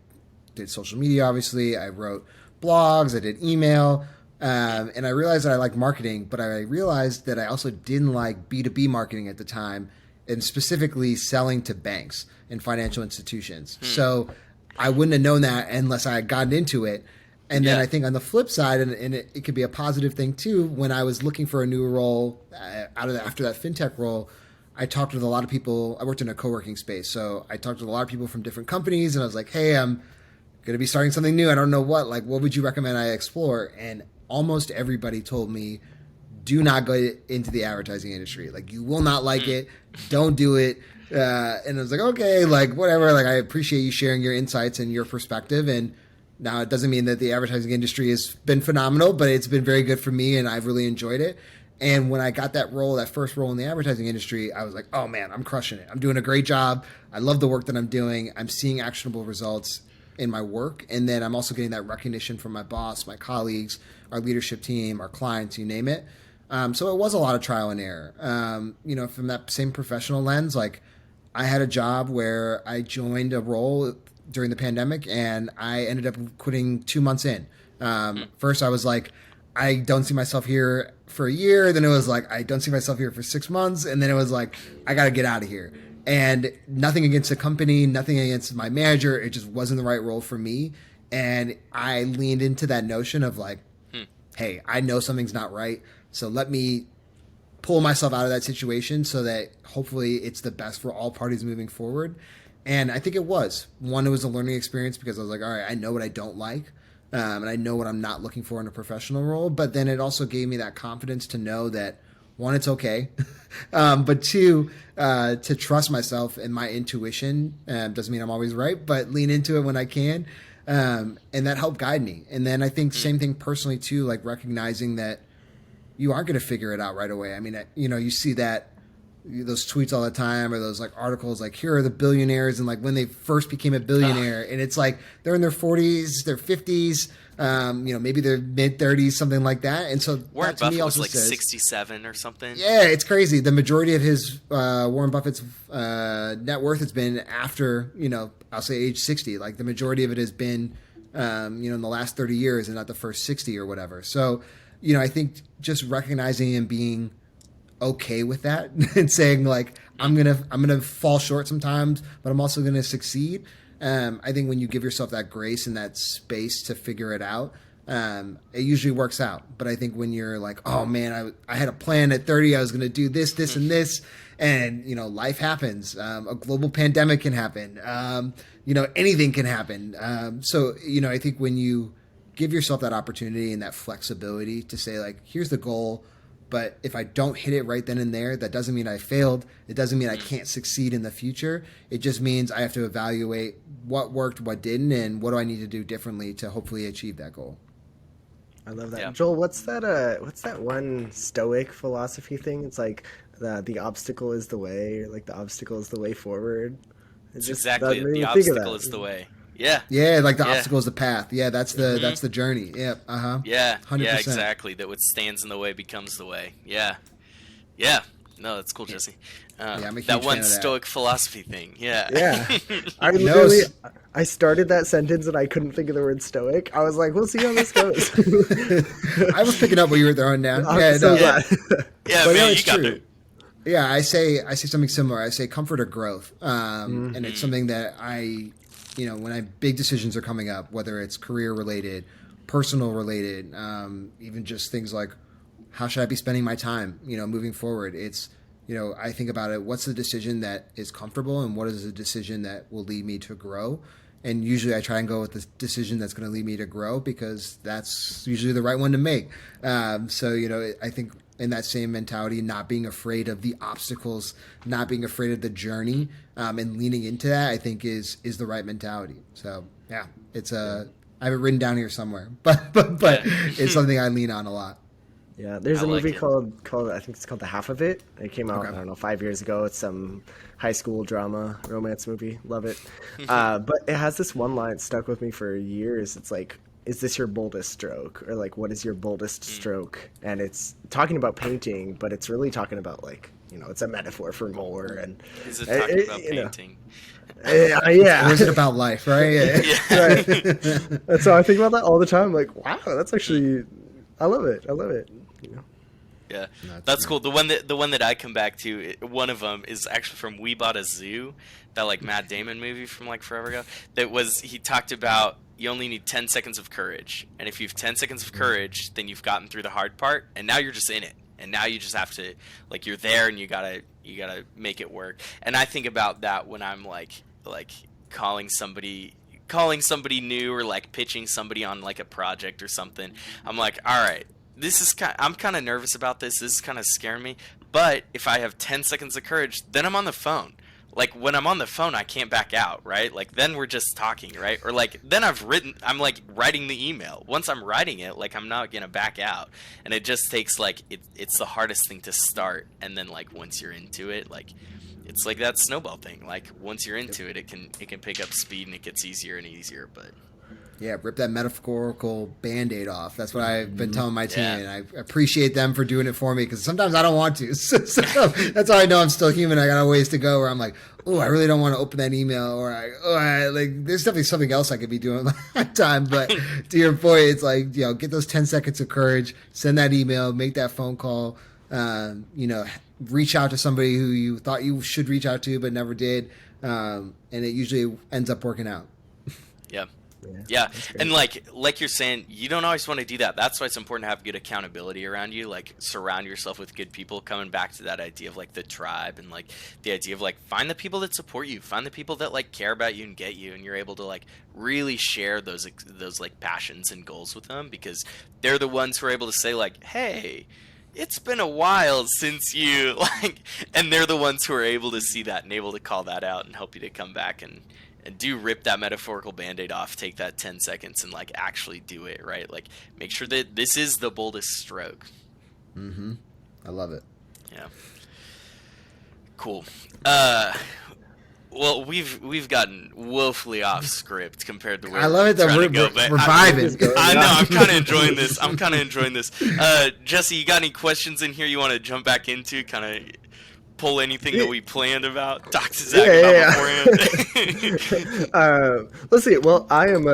did social media, obviously. I wrote blogs. I did email. And I realized that I liked marketing, but I realized that I also didn't like B2B marketing at the time. and specifically selling to banks and financial institutions. So I wouldn't have known that unless I had gotten into it. And then I think on the flip side, and it could be a positive thing too, when I was looking for a new role after that fintech role, I talked with a lot of people. I worked in a co-working space, so I talked with a lot of people from different companies, and I was like, hey, I'm going to be starting something new. I don't know what. Like, what would you recommend I explore? And almost everybody told me, do not go into the advertising industry. Like, you will not like it. Don't do it. And I was like, okay, like, whatever. Like, I appreciate you sharing your insights and your perspective. And now it doesn't mean that the advertising industry has been phenomenal, but it's been very good for me, and I've really enjoyed it. And when I got that first role in the advertising industry, I was like, oh man, I'm crushing it. I'm doing a great job. I love the work that I'm doing. I'm seeing actionable results in my work. And then I'm also getting that recognition from my boss, my colleagues, our leadership team, our clients, you name it. So it was a lot of trial and error. From that same professional lens, like I had a job where I joined a role during the pandemic and I ended up quitting 2 months in. First I was like, I don't see myself here for a year. Then it was like, I don't see myself here for 6 months. And then it was like, I got to get out of here. And nothing against the company, nothing against my manager. It just wasn't the right role for me. And I leaned into that notion of like, hey, I know something's not right. So let me pull myself out of that situation so that hopefully it's the best for all parties moving forward. And I think it was. One, it was a learning experience because I was like, all right, I know what I don't like. And I know what I'm not looking for in a professional role. But then it also gave me that confidence to know that, one, it's okay. But two, to trust myself and my intuition. Doesn't mean I'm always right, but lean into it when I can. And that helped guide me. And then I think same thing personally too, like recognizing that you aren't going to figure it out right away. I mean, you see those tweets all the time or those like articles like here are the billionaires and like when they first became a billionaire and it's like they're in their 40s, their 50s, maybe their mid 30s, something like that. And so Warren that to me Buffett also was like says, 67 or something. Yeah, it's crazy. The majority of his Warren Buffett's net worth has been after, I'll say age 60. Like the majority of it has been, in the last 30 years and not the first 60 or whatever. So, I think just recognizing and being okay with that and saying like I'm gonna fall short sometimes, but I'm also gonna succeed. I think when you give yourself that grace and that space to figure it out, it usually works out. But I think when you're like, oh man, I had a plan at 30, I was gonna do this, and this, and life happens. A global pandemic can happen. Anything can happen. So I think when you give yourself that opportunity and that flexibility to say like, here's the goal. But if I don't hit it right then and there, that doesn't mean I failed. It doesn't mean I can't succeed in the future. It just means I have to evaluate what worked, what didn't, and what do I need to do differently to hopefully achieve that goal. I love that. Yeah. Joel, what's that one Stoic philosophy thing? It's like the obstacle is the way, or like the obstacle is the way forward. It's exactly that the obstacle is the way. Yeah. Yeah, like the obstacle is the path. Yeah, that's the journey. Yep. Yeah. 100%. Yeah, exactly. That what stands in the way becomes the way. Yeah. Yeah. No, that's cool, Jesse. I'm a huge that one fan of that. Stoic philosophy thing. Yeah. Yeah. I started that sentence and I couldn't think of the word stoic. I was like, we'll see how this goes. I was picking up what you were throwing down. I'm so glad. Yeah, But man, it's you got true. it. Yeah, I say something similar. I say comfort or growth, and it's something that when big decisions are coming up, whether it's career related, personal related, even just things like how should I be spending my time, moving forward. It's I think about it. What's the decision that is comfortable, and what is the decision that will lead me to grow? And usually I try and go with the decision that's going to lead me to grow because that's usually the right one to make. So I think in that same mentality, not being afraid of the obstacles, not being afraid of the journey, and leaning into that, I think is the right mentality. So yeah, I have it written down here somewhere, but it's something I lean on a lot. Yeah, there's a like movie it. called I think it's called The Half of It. It came out, Okay. I don't know, 5 years ago. It's some high school drama, romance movie. Love it. But it has this one line that stuck with me for years. It's like, is this your boldest stroke? Or like, what is your boldest stroke? And it's talking about painting, but it's really talking about like, it's a metaphor for more. And Is it talking about painting? Yeah. Or is it about life, right? Yeah. Right. And so I think about that all the time. Like, wow, that's actually, I love it. Yeah, No, that's great. cool. The one that I come back to, one of them is actually from We Bought a Zoo, that like Matt Damon movie from like forever ago. That was he talked about you only need 10 seconds of courage, and if you have 10 seconds of courage, then you've gotten through the hard part, and now you're just in it, and now you just have to like you're there, and you gotta make it work. And I think about that when I'm like calling somebody new or like pitching somebody on like a project or something. I'm like, all right, I'm kind of nervous about this. This is kind of scaring me. But if I have 10 seconds of courage, then I'm on the phone. Like when I'm on the phone, I can't back out, right? Like then we're just talking, right? Or like then I'm like writing the email. Once I'm writing it, like I'm not gonna back out. And it just takes like it's the hardest thing to start. And then like once you're into it, like it's like that snowball thing. Like once you're into it, it can pick up speed and it gets easier and easier. But Yeah, rip that metaphorical Band-Aid off. That's what I've been telling my team, Yeah. and I appreciate them for doing it for me because sometimes I don't want to. So that's how I know I'm still human. I got a ways to go where I'm like, oh, I really don't want to open that email, or like there's definitely something else I could be doing with my time. But to your point, it's like, get those 10 seconds of courage, send that email, make that phone call, reach out to somebody who you thought you should reach out to but never did, and it usually ends up working out. Yeah. Yeah, and like you're saying, you don't always want to do that. That's why it's important to have good accountability around you. Like surround yourself with good people. Coming back to that idea of like the tribe and like the idea of like find the people that support you, find the people that like care about you and get you, and you're able to like really share those like passions and goals with them because they're the ones who are able to say like, hey, it's been a while since you like, and they're the ones who are able to see that and able to call that out and help you to come back and do rip that metaphorical Band-Aid off, take that 10 seconds and like actually do it, right? Like make sure that this is the boldest stroke. Mm-hmm. I love it. Yeah. Cool. Well, we've gotten woefully off script compared to where I love it that we're vibing. I know. I'm kind of enjoying this. Jesse, you got any questions in here you want to jump back into? Kind of pull anything that we planned about? Talk to Zach about beforehand. Let's see. Well, I'm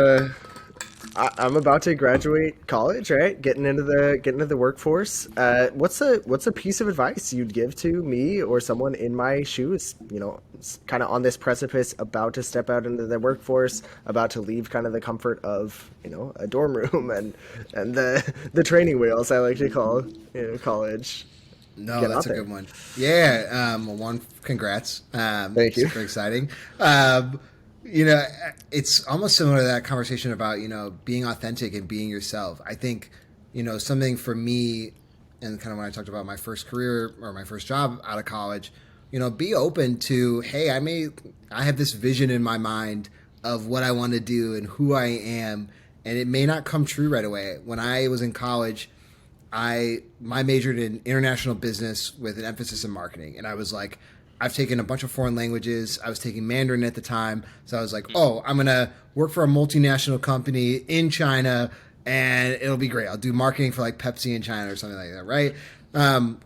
about to graduate college, right? Getting into the workforce. What's a piece of advice you'd give to me or someone in my shoes? Kind of on this precipice, about to step out into the workforce, about to leave kind of the comfort of a dorm room and the training wheels I like to call college. No, that's a good one. Yeah. One, congrats. Thank you. Super exciting. It's almost similar to that conversation about, being authentic and being yourself. I think, something for me, and kind of when I talked about my first career or my first job out of college, be open to, hey, I have this vision in my mind of what I want to do and who I am, and it may not come true right away. When I was in college, I majored in international business with an emphasis in marketing. And I was like, I've taken a bunch of foreign languages. I was taking Mandarin at the time. So I was like, I'm going to work for a multinational company in China and it'll be great. I'll do marketing for like Pepsi in China or something like that. Right.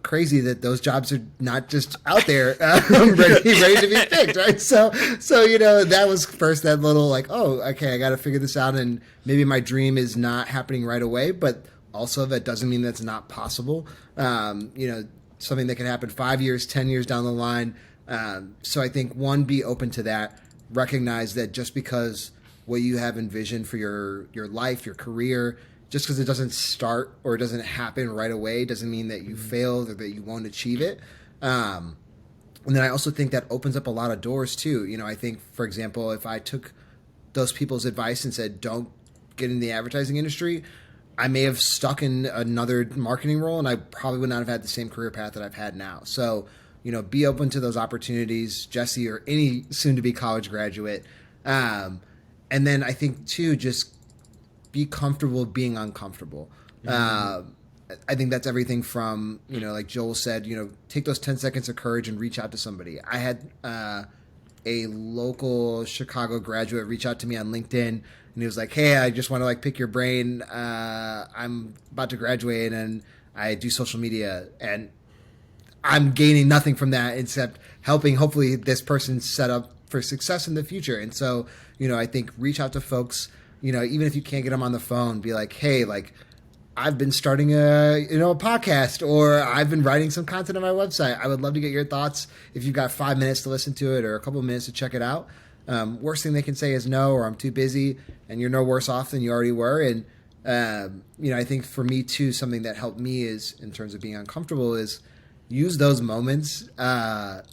Crazy that those jobs are not just out there ready to be picked. Right. So, that was first that little like, okay, I got to figure this out. And maybe my dream is not happening right away, but also, that doesn't mean that's not possible. Something that can happen 5 years, 10 years down the line. So I think, one, be open to that. Recognize that just because what you have envisioned for your life, your career, just because it doesn't start or it doesn't happen right away doesn't mean that you failed or that you won't achieve it. And then I also think that opens up a lot of doors, too. I think, for example, if I took those people's advice and said, don't get in the advertising industry, I may have stuck in another marketing role and I probably would not have had the same career path that I've had now. So, be open to those opportunities, Jesse, or any soon-to-be college graduate. And then I think, too, just be comfortable being uncomfortable. Mm-hmm. I think that's everything from, like Joel said, take those 10 seconds of courage and reach out to somebody. I had a local Chicago graduate reach out to me on LinkedIn. And he was like, hey, I just want to like pick your brain. I'm about to graduate and I do social media and I'm gaining nothing from that except helping hopefully this person set up for success in the future. And so, I think reach out to folks, even if you can't get them on the phone, be like, hey, like I've been starting a podcast, or I've been writing some content on my website. I would love to get your thoughts if you've got 5 minutes to listen to it or a couple of minutes to check it out. Worst thing they can say is no, or I'm too busy, and you're no worse off than you already were. And I think for me too, something that helped me is, in terms of being uncomfortable, is use those moments, to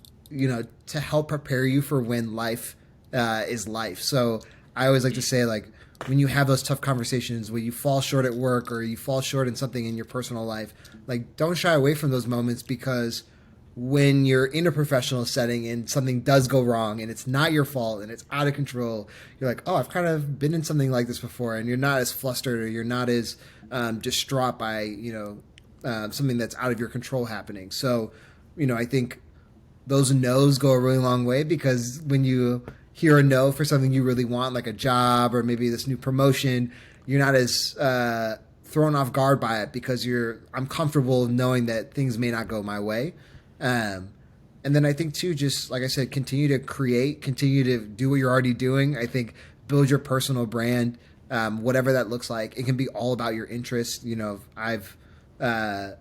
help prepare you for when life is life. So I always like to say, like, when you have those tough conversations, when you fall short at work or you fall short in something in your personal life, like, don't shy away from those moments, because when you're in a professional setting and something does go wrong and it's not your fault and it's out of control, you're like, oh, I've kind of been in something like this before, and you're not as flustered, or you're not as distraught by, something that's out of your control happening. So, I think those no's go a really long way, because when you hear a no for something you really want, like a job or maybe this new promotion, you're not as thrown off guard by it, because I'm comfortable knowing that things may not go my way. And then I think too, just like I said, continue to create, continue to do what you're already doing. I think build your personal brand, whatever that looks like. It can be all about your interests. I've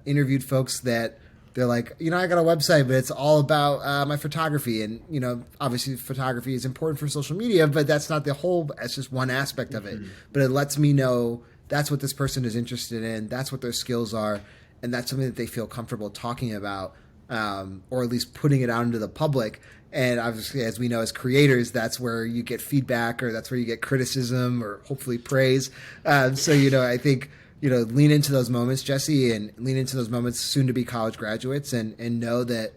interviewed folks that they're like, I got a website, but it's all about my photography. And, obviously photography is important for social media, but that's not the whole, that's just one aspect of it. But it lets me know that's what this person is interested in. That's what their skills are. And that's something that they feel comfortable talking about, or at least putting it out into the public. And obviously, as we know, as creators, that's where you get feedback, or that's where you get criticism, or hopefully praise. So, I think, lean into those moments, Jesse, and lean into those moments, soon to be college graduates, and know that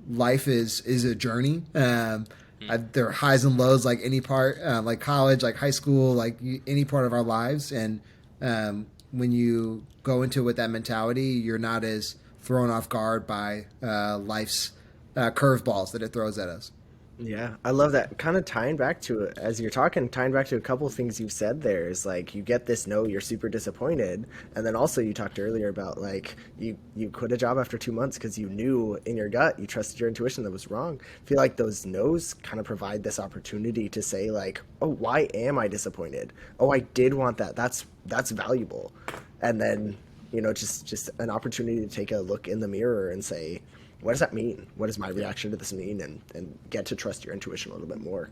life is a journey. There are highs and lows, like any part, like college, like high school, like any part of our lives. And when you go into it with that mentality, you're not as thrown off guard by life's curveballs that it throws at us. Yeah, I love that. Kind of tying back to it as you're talking, tying back to a couple of things you've said there is like, you get this no, you're super disappointed. And then also you talked earlier about like you quit a job after 2 months because you knew in your gut, you trusted your intuition that was wrong. I feel like those no's kind of provide this opportunity to say like, oh, why am I disappointed? Oh, I did want that. That's valuable. And then, just an opportunity to take a look in the mirror and say, what does that mean? What does my reaction to this mean? And get to trust your intuition a little bit more.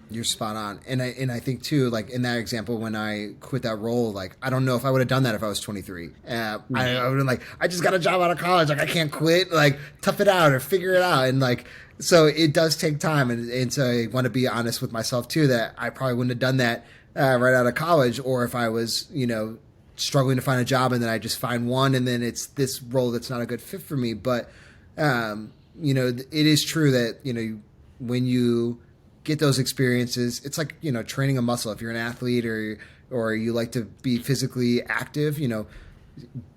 You're spot on. And I think too, like in that example, when I quit that role, like, I don't know if I would have done that if I was 23. I would have been like, I just got a job out of college. Like, I can't quit, like, tough it out or figure it out. And like, so it does take time. And so I want to be honest with myself too, that I probably wouldn't have done that right out of college, or if I was, struggling to find a job and then I just find one and then it's this role that's not a good fit for me. But it is true that, when you get those experiences, it's like, training a muscle. If you're an athlete or you like to be physically active,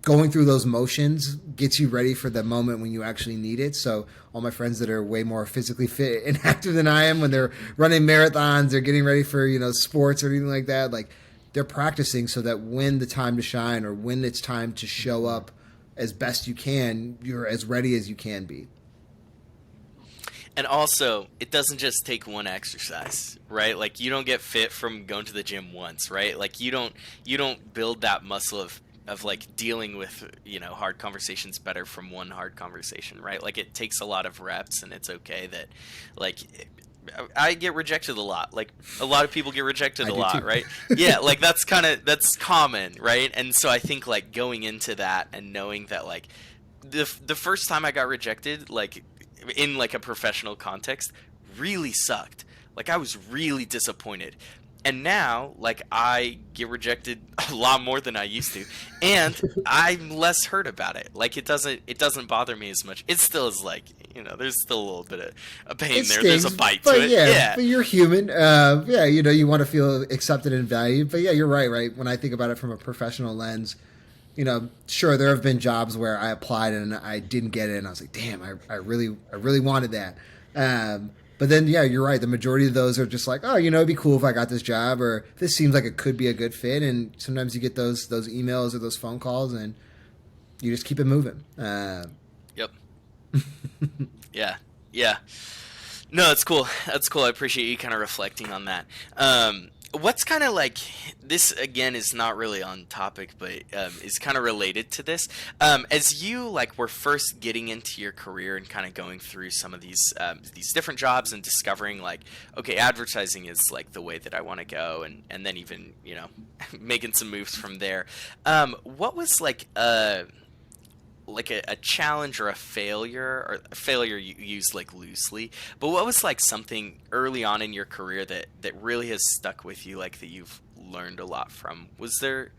going through those motions gets you ready for the moment when you actually need it. So all my friends that are way more physically fit and active than I am, when they're running marathons, they're getting ready for, sports or anything like that, like, they're practicing so that when the time to shine, or when it's time to show up as best you can, you're as ready as you can be. And also, it doesn't just take one exercise, right? Like, you don't get fit from going to the gym once, right? Like, you don't build that muscle of like dealing with, hard conversations better from one hard conversation, right? Like, it takes a lot of reps, and it's okay that, like, I get rejected a lot. Like, a lot of people get rejected a lot, right? Yeah, like, that's common, right? And so I think, like, going into that and knowing that, like, the first time I got rejected, like, in like a professional context, really sucked. Like, I was really disappointed. And now, like, I get rejected a lot more than I used to, and I'm less hurt about it. Like, it doesn't bother me as much. It still is, like, there's still a little bit of a pain there. Stings, there's a bite to it. Yeah, but you're human. You want to feel accepted and valued. But yeah, you're right. When I think about it from a professional lens, sure, there have been jobs where I applied and I didn't get it, and I was like, damn, I really wanted that. But then, yeah, you're right. The majority of those are just like, oh, it'd be cool if I got this job, or this seems like it could be a good fit. And sometimes you get those emails or those phone calls, and you just keep it moving. Yep. Yeah. No, that's cool. I appreciate you kind of reflecting on that. what's kind of like, this again is not really on topic, but is kind of related to this. As you like were first getting into your career and kind of going through some of these different jobs and discovering like, okay, advertising is like the way that I want to go, and then even, you know, making some moves from there. What was like a challenge or a failure you use like loosely, but what was like something early on in your career that really has stuck with you, like that you've learned a lot from? Was there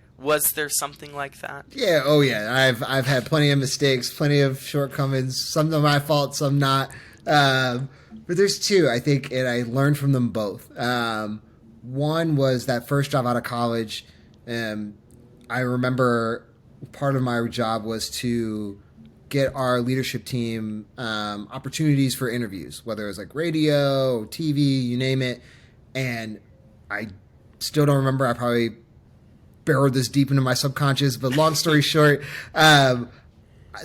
something like that? Yeah, oh yeah. I've had plenty of mistakes, plenty of shortcomings, some of my fault, some not. But there's two, I think, and I learned from them both. One was that first job out of college. I remember part of my job was to get our leadership team opportunities for interviews, whether it was like radio, TV, you name it. And I still don't remember. I probably burrowed this deep into my subconscious, but long story short,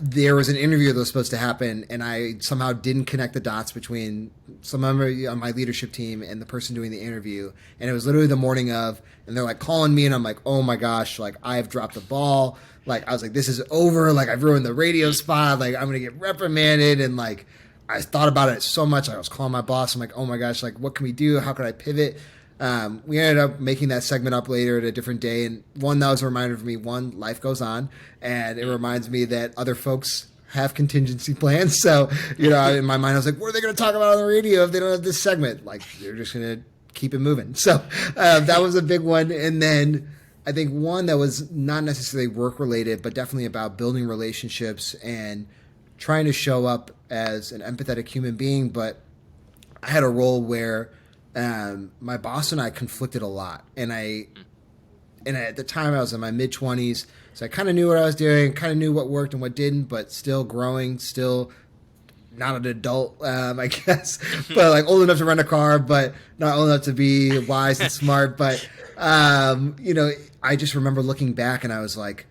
there was an interview that was supposed to happen, and I somehow didn't connect the dots between some member on my leadership team and the person doing the interview. And it was literally the morning of, and they're like calling me, and I'm like, oh my gosh, like I've dropped the ball. Like I was like, this is over. Like I've ruined the radio spot. Like I'm going to get reprimanded. And like, I thought about it so much. I was calling my boss. I'm like, oh my gosh, like what can we do? How could I pivot? We ended up making that segment up later at a different day. And one, that was a reminder for me, one, life goes on. And it reminds me that other folks have contingency plans. So, you know, in my mind, I was like, what are they going to talk about on the radio if they don't have this segment? Like, they're just going to keep it moving. So that was a big one. And then I think one that was not necessarily work related, but definitely about building relationships and trying to show up as an empathetic human being. But I had a role where my boss and I conflicted a lot. And at the time I was in my mid-20s, so I kind of knew what I was doing, kind of knew what worked and what didn't, but still growing, still not an adult, I guess, but like old enough to rent a car, but not old enough to be wise and smart. But, you know, I just remember looking back and I was like,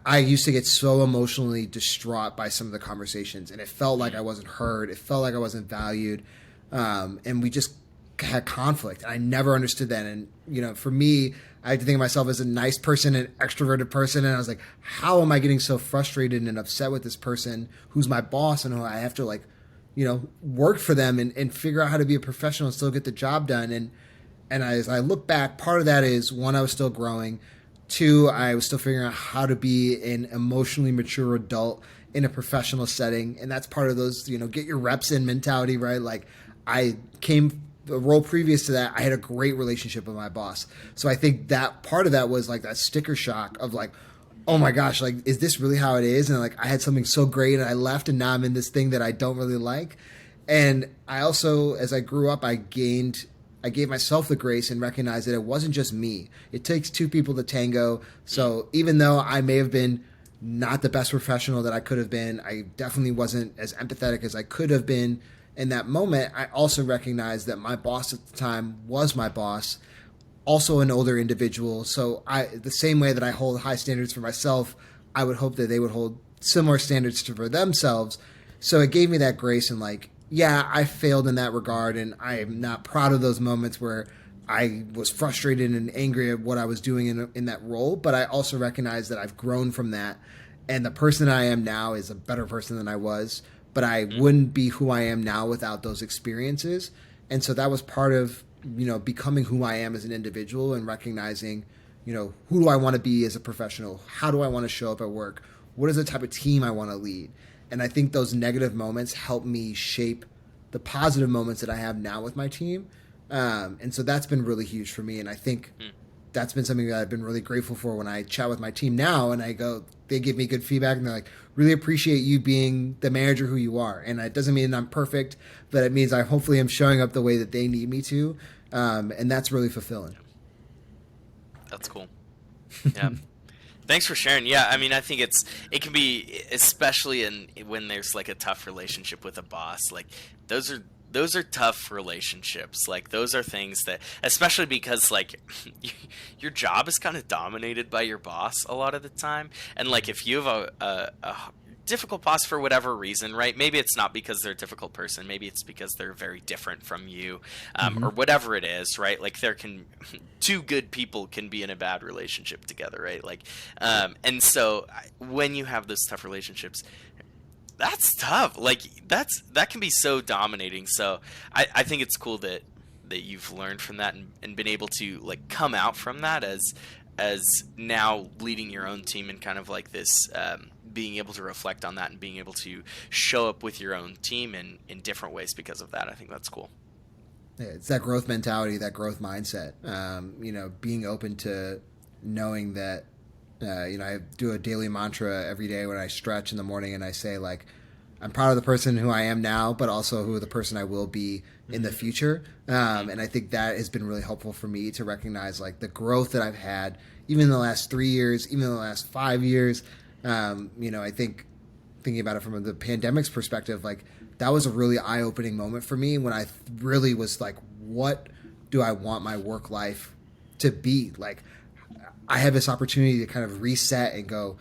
I used to get so emotionally distraught by some of the conversations, and it felt like I wasn't heard. It felt like I wasn't valued. And we just had conflict. I never understood that. And, you know, for me, I had to think of myself as a nice person, an extroverted person. And I was like, how am I getting so frustrated and upset with this person who's my boss and who I have to like, you know, work for them and figure out how to be a professional and still get the job done. And as I look back, part of that is, one, I was still growing. Two, I was still figuring out how to be an emotionally mature adult in a professional setting. And that's part of those, you know, get your reps in mentality, right? Like the role previous to that, I had a great relationship with my boss. So I think that part of that was like that sticker shock of like, oh my gosh, like, is this really how it is? And like, I had something so great and I left and now I'm in this thing that I don't really like. And I also, as I grew up, I gave myself the grace and recognized that it wasn't just me. It takes two people to tango. So even though I may have been not the best professional that I could have been, I definitely wasn't as empathetic as I could have been in that moment. I also recognized that my boss at the time was my boss, also an older individual. So the same way that I hold high standards for myself, I would hope that they would hold similar standards for themselves. So it gave me that grace, and like, yeah, I failed in that regard, and I am not proud of those moments where I was frustrated and angry at what I was doing in that role. But I also recognize that I've grown from that, and the person I am now is a better person than I was. But I wouldn't be who I am now without those experiences. And so that was part of, you know, becoming who I am as an individual and recognizing, you know, who do I want to be as a professional? How do I want to show up at work? What is the type of team I want to lead? And I think those negative moments help me shape the positive moments that I have now with my team. And so that's been really huge for me. And I think that's been something that I've been really grateful for when I chat with my team now and I go, they give me good feedback and they're like, really appreciate you being the manager who you are. And it doesn't mean I'm perfect, but it means I hopefully am showing up the way that they need me to. And that's really fulfilling. That's cool. Yeah. Thanks for sharing. Yeah, I mean, I think it can be, especially when there's like a tough relationship with a boss, like those are tough relationships. Like those are things that, especially because like your job is kind of dominated by your boss a lot of the time. And like if you have a difficult boss for whatever reason, right? Maybe it's not because they're a difficult person. Maybe it's because they're very different from you, or whatever it is, right? Like two good people can be in a bad relationship together, right? Like, and so when you have those tough relationships, that's tough. Like that can be so dominating. So I think it's cool that you've learned from that and been able to like come out from that as now leading your own team and kind of like this, being able to reflect on that and being able to show up with your own team in different ways because of that. I think that's cool. Yeah, it's that growth mentality, that growth mindset. Being open to knowing that, I do a daily mantra every day when I stretch in the morning, and I say, like, I'm proud of the person who I am now, but also who the person I will be in the future. And I think that has been really helpful for me to recognize, like, the growth that I've had, even in the last 3 years, even in the last 5 years. I think thinking about it from the pandemic's perspective, like, that was a really eye-opening moment for me when I really was like, what do I want my work life to be? Like, I have this opportunity to kind of reset and go,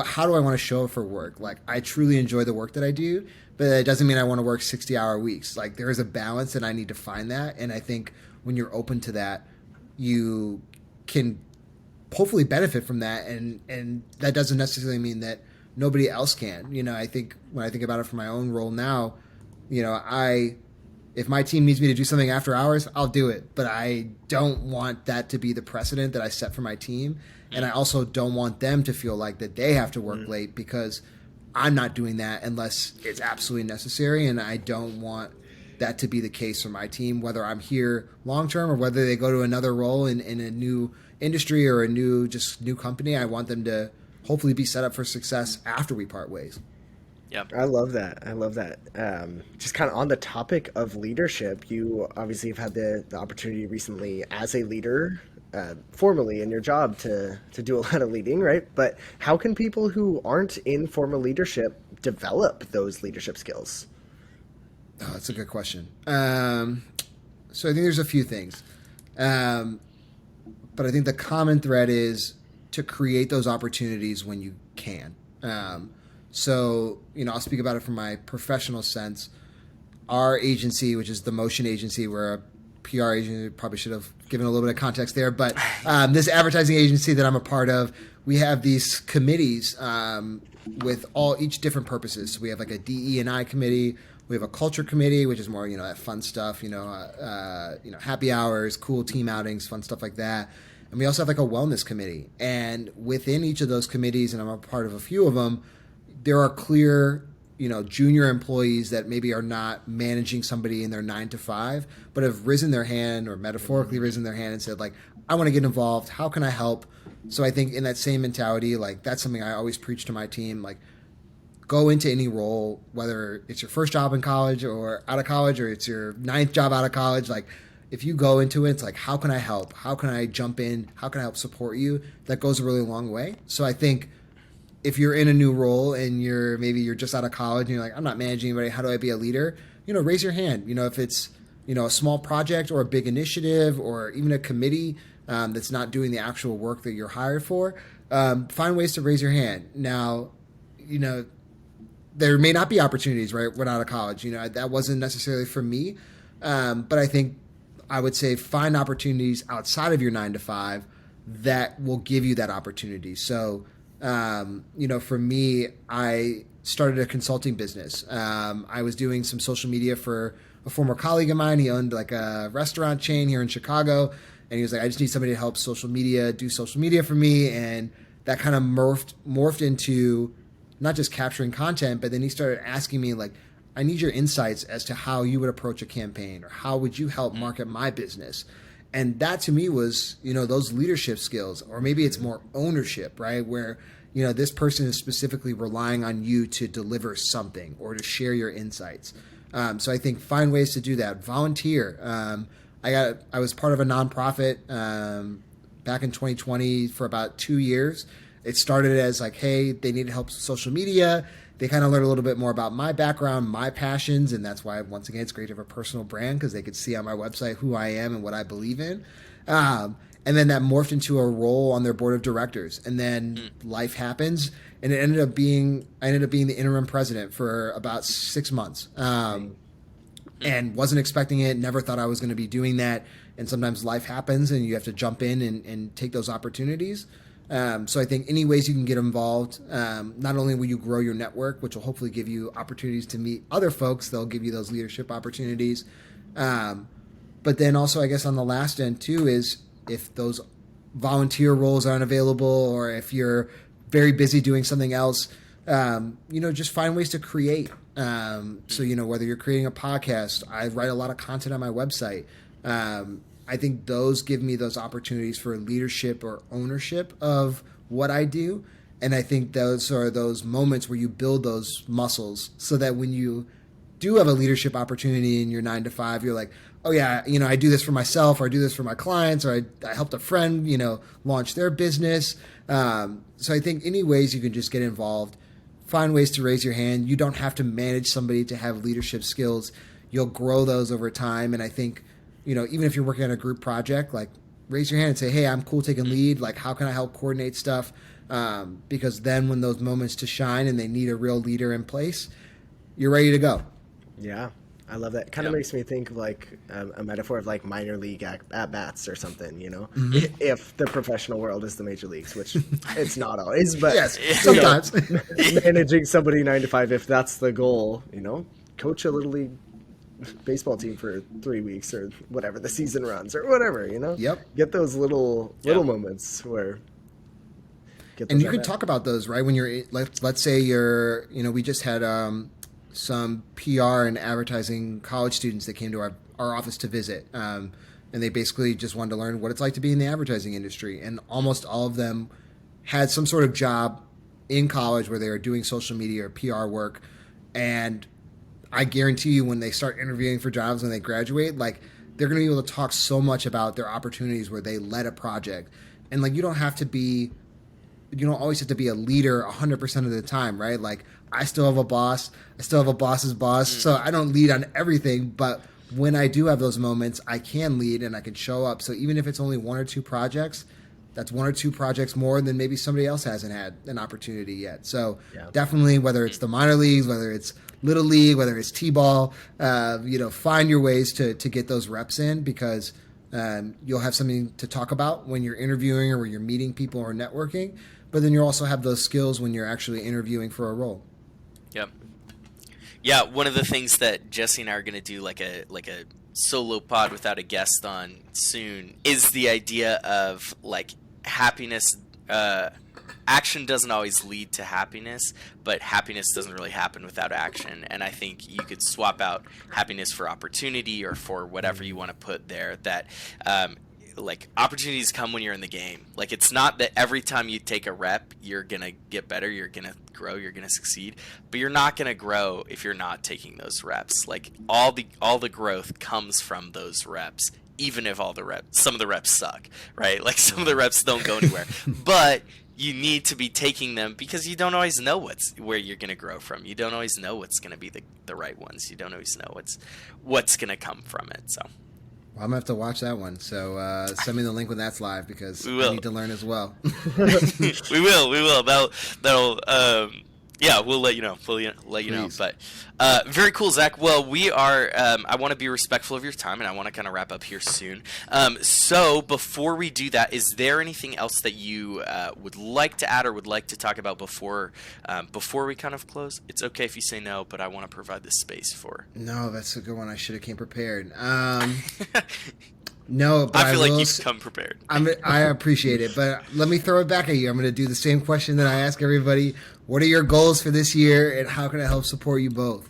how do I want to show up for work? Like, I truly enjoy the work that I do, but it doesn't mean I want to work 60-hour weeks. Like, there is a balance, and I need to find that. And I think when you're open to that, you can hopefully benefit from that. And that doesn't necessarily mean that nobody else can. I think when I think about it from my own role now, if my team needs me to do something after hours, I'll do it. But I don't want that to be the precedent that I set for my team. And I also don't want them to feel like that they have to work late, because I'm not doing that unless it's absolutely necessary. And I don't want that to be the case for my team, whether I'm here long term or whether they go to another role in a new industry or a new company. I want them to hopefully be set up for success after we part ways. Yep. I love that. Just kind of on the topic of leadership, you obviously have had the opportunity recently as a leader, formally in your job to do a lot of leading, right? But how can people who aren't in formal leadership develop those leadership skills? Oh, that's a good question. So I think there's a few things. But I think the common thread is to create those opportunities when you can. So, I'll speak about it from my professional sense. Our agency, which is the Motion Agency, we're a PR agency, probably should have given a little bit of context there, but this advertising agency that I'm a part of, we have these committees with each different purposes. So we have like a DE&I committee, we have a culture committee, which is more, that fun stuff, happy hours, cool team outings, fun stuff like that. And we also have like a wellness committee. And within each of those committees, and I'm a part of a few of them, there are clear, junior employees that maybe are not managing somebody in their 9 to 5, but have risen their hand, or metaphorically risen their hand, and said, like, I want to get involved. How can I help? So I think in that same mentality, like, that's something I always preach to my team. Like, go into any role, whether it's your first job in college or out of college, or it's your 9th job out of college. Like, if you go into it, it's like, how can I help? How can I jump in? How can I help support you? That goes a really long way. So I think if you're in a new role and you're just out of college and you're like, I'm not managing anybody, how do I be a leader? Raise your hand. If it's, a small project or a big initiative or even a committee that's not doing the actual work that you're hired for, find ways to raise your hand. Now, there may not be opportunities, right, when out of college. That wasn't necessarily for me. But I think I would say find opportunities outside of your 9 to 5 that will give you that opportunity. So, for me, I started a consulting business. I was doing some social media for a former colleague of mine. He owned like a restaurant chain here in Chicago. And he was like, I just need somebody to help do social media for me. And that kind of morphed into not just capturing content, but then he started asking me, like, I need your insights as to how you would approach a campaign, or how would you help market my business? And that to me was, those leadership skills, or maybe it's more ownership, right? Where, this person is specifically relying on you to deliver something or to share your insights. So I think find ways to do that. Volunteer. I was part of a nonprofit back in 2020 for about 2 years. It started as like, hey, they needed help with social media. They kind of learned a little bit more about my background, my passions, and that's why, once again, it's great to have a personal brand, because they could see on my website who I am and what I believe in. And and then that morphed into a role on their board of directors, and then life happens, and I ended up being the interim president for about 6 months, and wasn't expecting it. Never thought I was going to be doing that. And sometimes life happens, and you have to jump in and take those opportunities. So I think any ways you can get involved, not only will you grow your network, which will hopefully give you opportunities to meet other folks, they'll give you those leadership opportunities. But then also, I guess on the last end too, is if those volunteer roles aren't available, or if you're very busy doing something else, just find ways to create. So, whether you're creating a podcast, I write a lot of content on my website. I think those give me those opportunities for leadership or ownership of what I do. And I think those are those moments where you build those muscles so that when you do have a leadership opportunity in your 9 to 5, you're like, oh yeah, I do this for myself, or I do this for my clients, or I helped a friend, launch their business. So I think any ways you can just get involved, find ways to raise your hand. You don't have to manage somebody to have leadership skills. You'll grow those over time. And I think, even if you're working on a group project, like raise your hand and say, hey, I'm cool taking lead. Like, how can I help coordinate stuff? Because then when those moments to shine and they need a real leader in place, you're ready to go. Yeah, I love that. Kind of makes me think of like a metaphor of like minor league at-bats or something, if the professional world is the major leagues, which it's not always, but yes, sometimes. Managing somebody 9 to 5, if that's the goal, coach a little league baseball team for 3 weeks or whatever the season runs or whatever, Yep. Get those little moments where and you can talk about those, right? When you're, let's say you're, we just had some PR and advertising college students that came to our office to visit, and they basically just wanted to learn what it's like to be in the advertising industry. And almost all of them had some sort of job in college where they were doing social media or PR work. And I guarantee you, when they start interviewing for jobs when they graduate, like, they're going to be able to talk so much about their opportunities where they led a project. And like, you don't always have to be a leader 100% of the time, right? Like, I still have a boss. I still have a boss's boss. So I don't lead on everything, but when I do have those moments, I can lead and I can show up. So even if it's only 1 or 2 projects, that's 1 or 2 projects more than maybe somebody else hasn't had an opportunity yet. So definitely, whether it's the minor leagues, whether it's little league, whether it's t-ball, find your ways to get those reps in, because you'll have something to talk about when you're interviewing or when you're meeting people or networking. But then you'll also have those skills when you're actually interviewing for a role. Yep. Yeah, one of the things that Jesse and I are going to do, like a solo pod without a guest on soon, is the idea of like happiness. Action doesn't always lead to happiness, but happiness doesn't really happen without action. And I think you could swap out happiness for opportunity, or for whatever you want to put there. That like, opportunities come when you're in the game. Like, it's not that every time you take a rep you're gonna get better, you're gonna grow, you're gonna succeed, but you're not gonna grow if you're not taking those reps. Like, all the growth comes from those reps, even if some of the reps suck, right? Like, some of the reps don't go anywhere, but you need to be taking them, because you don't always know where you're going to grow from. You don't always know what's going to be the right ones. You don't always know what's going to come from it. So, well, I'm gonna have to watch that one. So send me the link when that's live, because I need to learn as well. We will. That'll. Yeah, we'll let you know. Let you know. But very cool, Zach. Well, we are. I want to be respectful of your time, and I want to kind of wrap up here soon. So before we do that, is there anything else that you would like to add or would like to talk about before we kind of close? It's okay if you say no, but I want to provide this space for. No, that's a good one. I should have came prepared. No, but I feel like you've come prepared. I appreciate it, but let me throw it back at you. I'm going to do the same question that I ask everybody. What are your goals for this year, and how can I help support you both?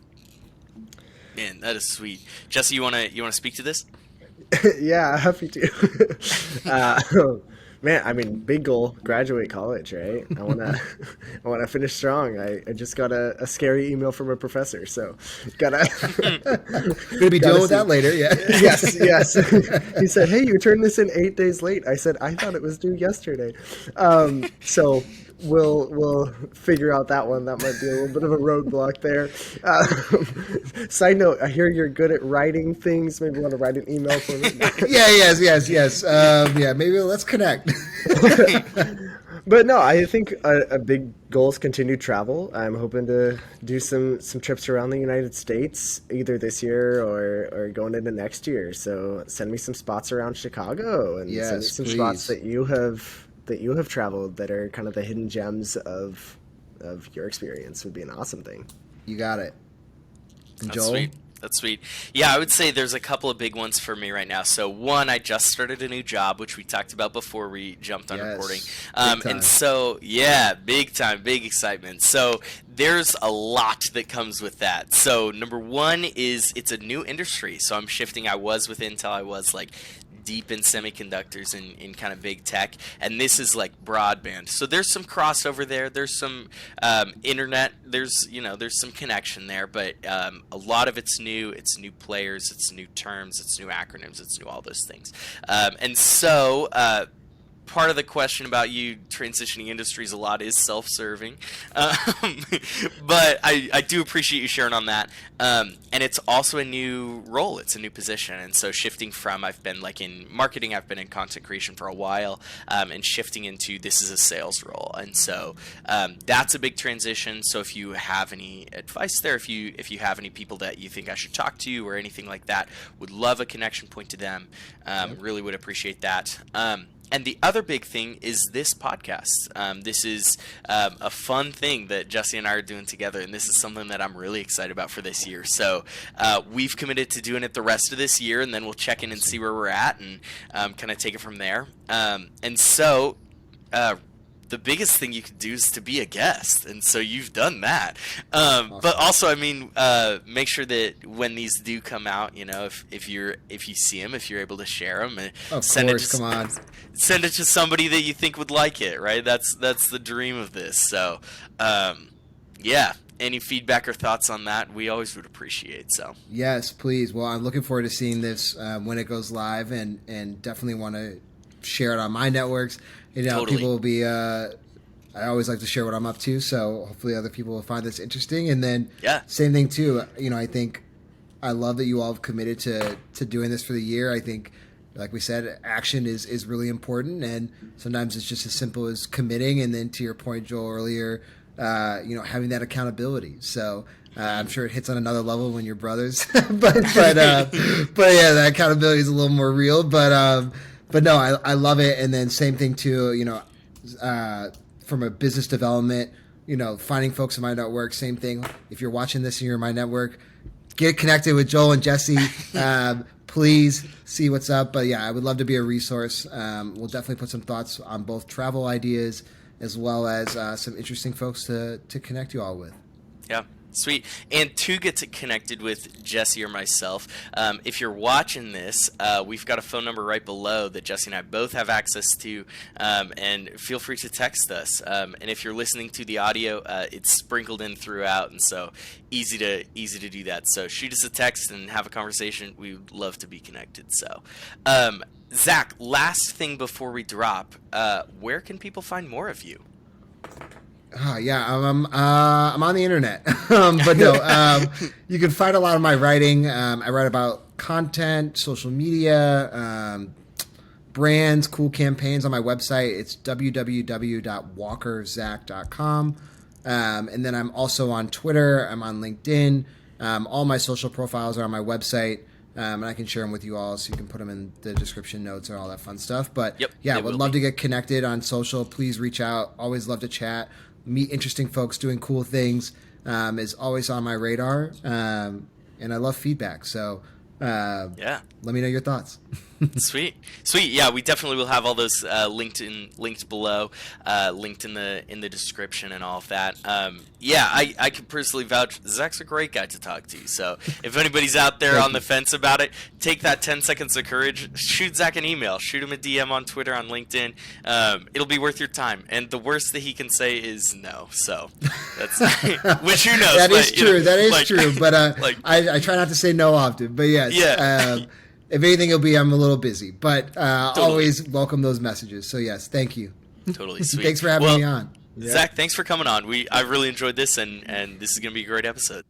Man, that is sweet. Jesse, you wanna speak to this? Yeah, happy to. Man, I mean, big goal, graduate college, right? I wanna finish strong. I just got a scary email from a professor, so gonna be dealing with that later. Yeah. Yes. He said, "Hey, you turned this in 8 days late." I said, "I thought it was due yesterday." So we'll figure out that one. That might be a little bit of a roadblock there. Side note: I hear you're good at writing things. Maybe want to write an email for me. Yes. Yeah, maybe let's connect. But no, I think a big goal is continued travel. I'm hoping to do some trips around the United States either this year or going into next year. So send me some spots around Chicago and send me some spots that you have traveled that are kind of the hidden gems of your experience. Would be an awesome thing. You got it. And That's Joel? sweet. That's sweet. Yeah, I would say there's a couple of big ones for me right now. So one, I just started a new job, which we talked about before we jumped on recording. And so, yeah, big time, big excitement. So there's a lot that comes with that. So number one is it's a new industry. So I'm shifting. I was with Intel. I was like deep in semiconductors in kind of big tech, and this is like broadband. So there's some crossover there. There's some internet. There's some connection there, but a lot of it's new. It's new players. It's new terms. It's new acronyms. It's new all those things. And so part of the question about you transitioning industries a lot is self-serving, but I do appreciate you sharing on that. And it's also a new role. It's a new position. And so shifting from, I've been like in marketing, I've been in content creation for a while, and shifting into this is a sales role. And so that's a big transition. So if you have any advice there, if you have any people that you think I should talk to or anything like that, would love a connection point to them. Really would appreciate that. And the other big thing is this podcast. This is a fun thing that Jesse and I are doing together, and this is something that I'm really excited about for this year. So we've committed to doing it the rest of this year, and then we'll check in and see where we're at and kind of take it from there. And so the biggest thing you could do is to be a guest, and so you've done that. Awesome. But also, I mean, make sure that when these do come out, you know, if you see them, if you're able to share them, send it to somebody that you think would like it. Right? That's the dream of this. So, yeah. Any feedback or thoughts on that, we always would appreciate. So yes, please. Well, I'm looking forward to seeing this when it goes live, and definitely want to share it on my networks. You know, totally. People will be. I always like to share what I'm up to, so hopefully other people will find this interesting. And then, same thing too. You know, I think I love that you all have committed to doing this for the year. I think, like we said, action is really important, and sometimes it's just as simple as committing. And then, to your point, Joel, earlier, you know, having that accountability. So I'm sure it hits on another level when you're brothers, but yeah, the accountability is a little more real. But no, I love it. And then same thing too, you know, from a business development, you know, finding folks in my network, same thing. If you're watching this and you're in my network, get connected with Joel and Jesse. Please see what's up. But yeah, I would love to be a resource. We'll definitely put some thoughts on both travel ideas as well as some interesting folks to connect you all with. Yeah. Sweet. And to get connected with Jesse or myself, if you're watching this, we've got a phone number right below that Jesse and I both have access to, and feel free to text us. And if you're listening to the audio, it's sprinkled in throughout, and so easy to do that. So shoot us a text and have a conversation. We would love to be connected. So, Zach, last thing before we drop, where can people find more of you? Yeah, I'm on the internet, but no, you can find a lot of my writing. I write about content, social media, brands, cool campaigns on my website. It's www.walkerzach.com. And then I'm also on Twitter. I'm on LinkedIn. All my social profiles are on my website. And I can share them with you all, so you can put them in the description notes and all that fun stuff. But yeah, would love to get connected on social. Please reach out. Always love to chat. Meet interesting folks doing cool things is always on my radar. And I love feedback. So let me know your thoughts. Sweet. Yeah, we definitely will have all those linked below, linked in the description and all of that. I can personally vouch. Zach's a great guy to talk to. So if anybody's out there on the fence about it, take that 10 seconds of courage. Shoot Zach an email. Shoot him a DM on Twitter, on LinkedIn. It'll be worth your time. And the worst that he can say is no. So that's which who knows. That is true. That is true. But I try not to say no often. But yes. Yeah. If anything, it'll be I'm a little busy, but always welcome those messages. So yes, thank you. Totally sweet. Thanks for having me on. Yeah. Zach, thanks for coming on. I really enjoyed this, and this is going to be a great episode.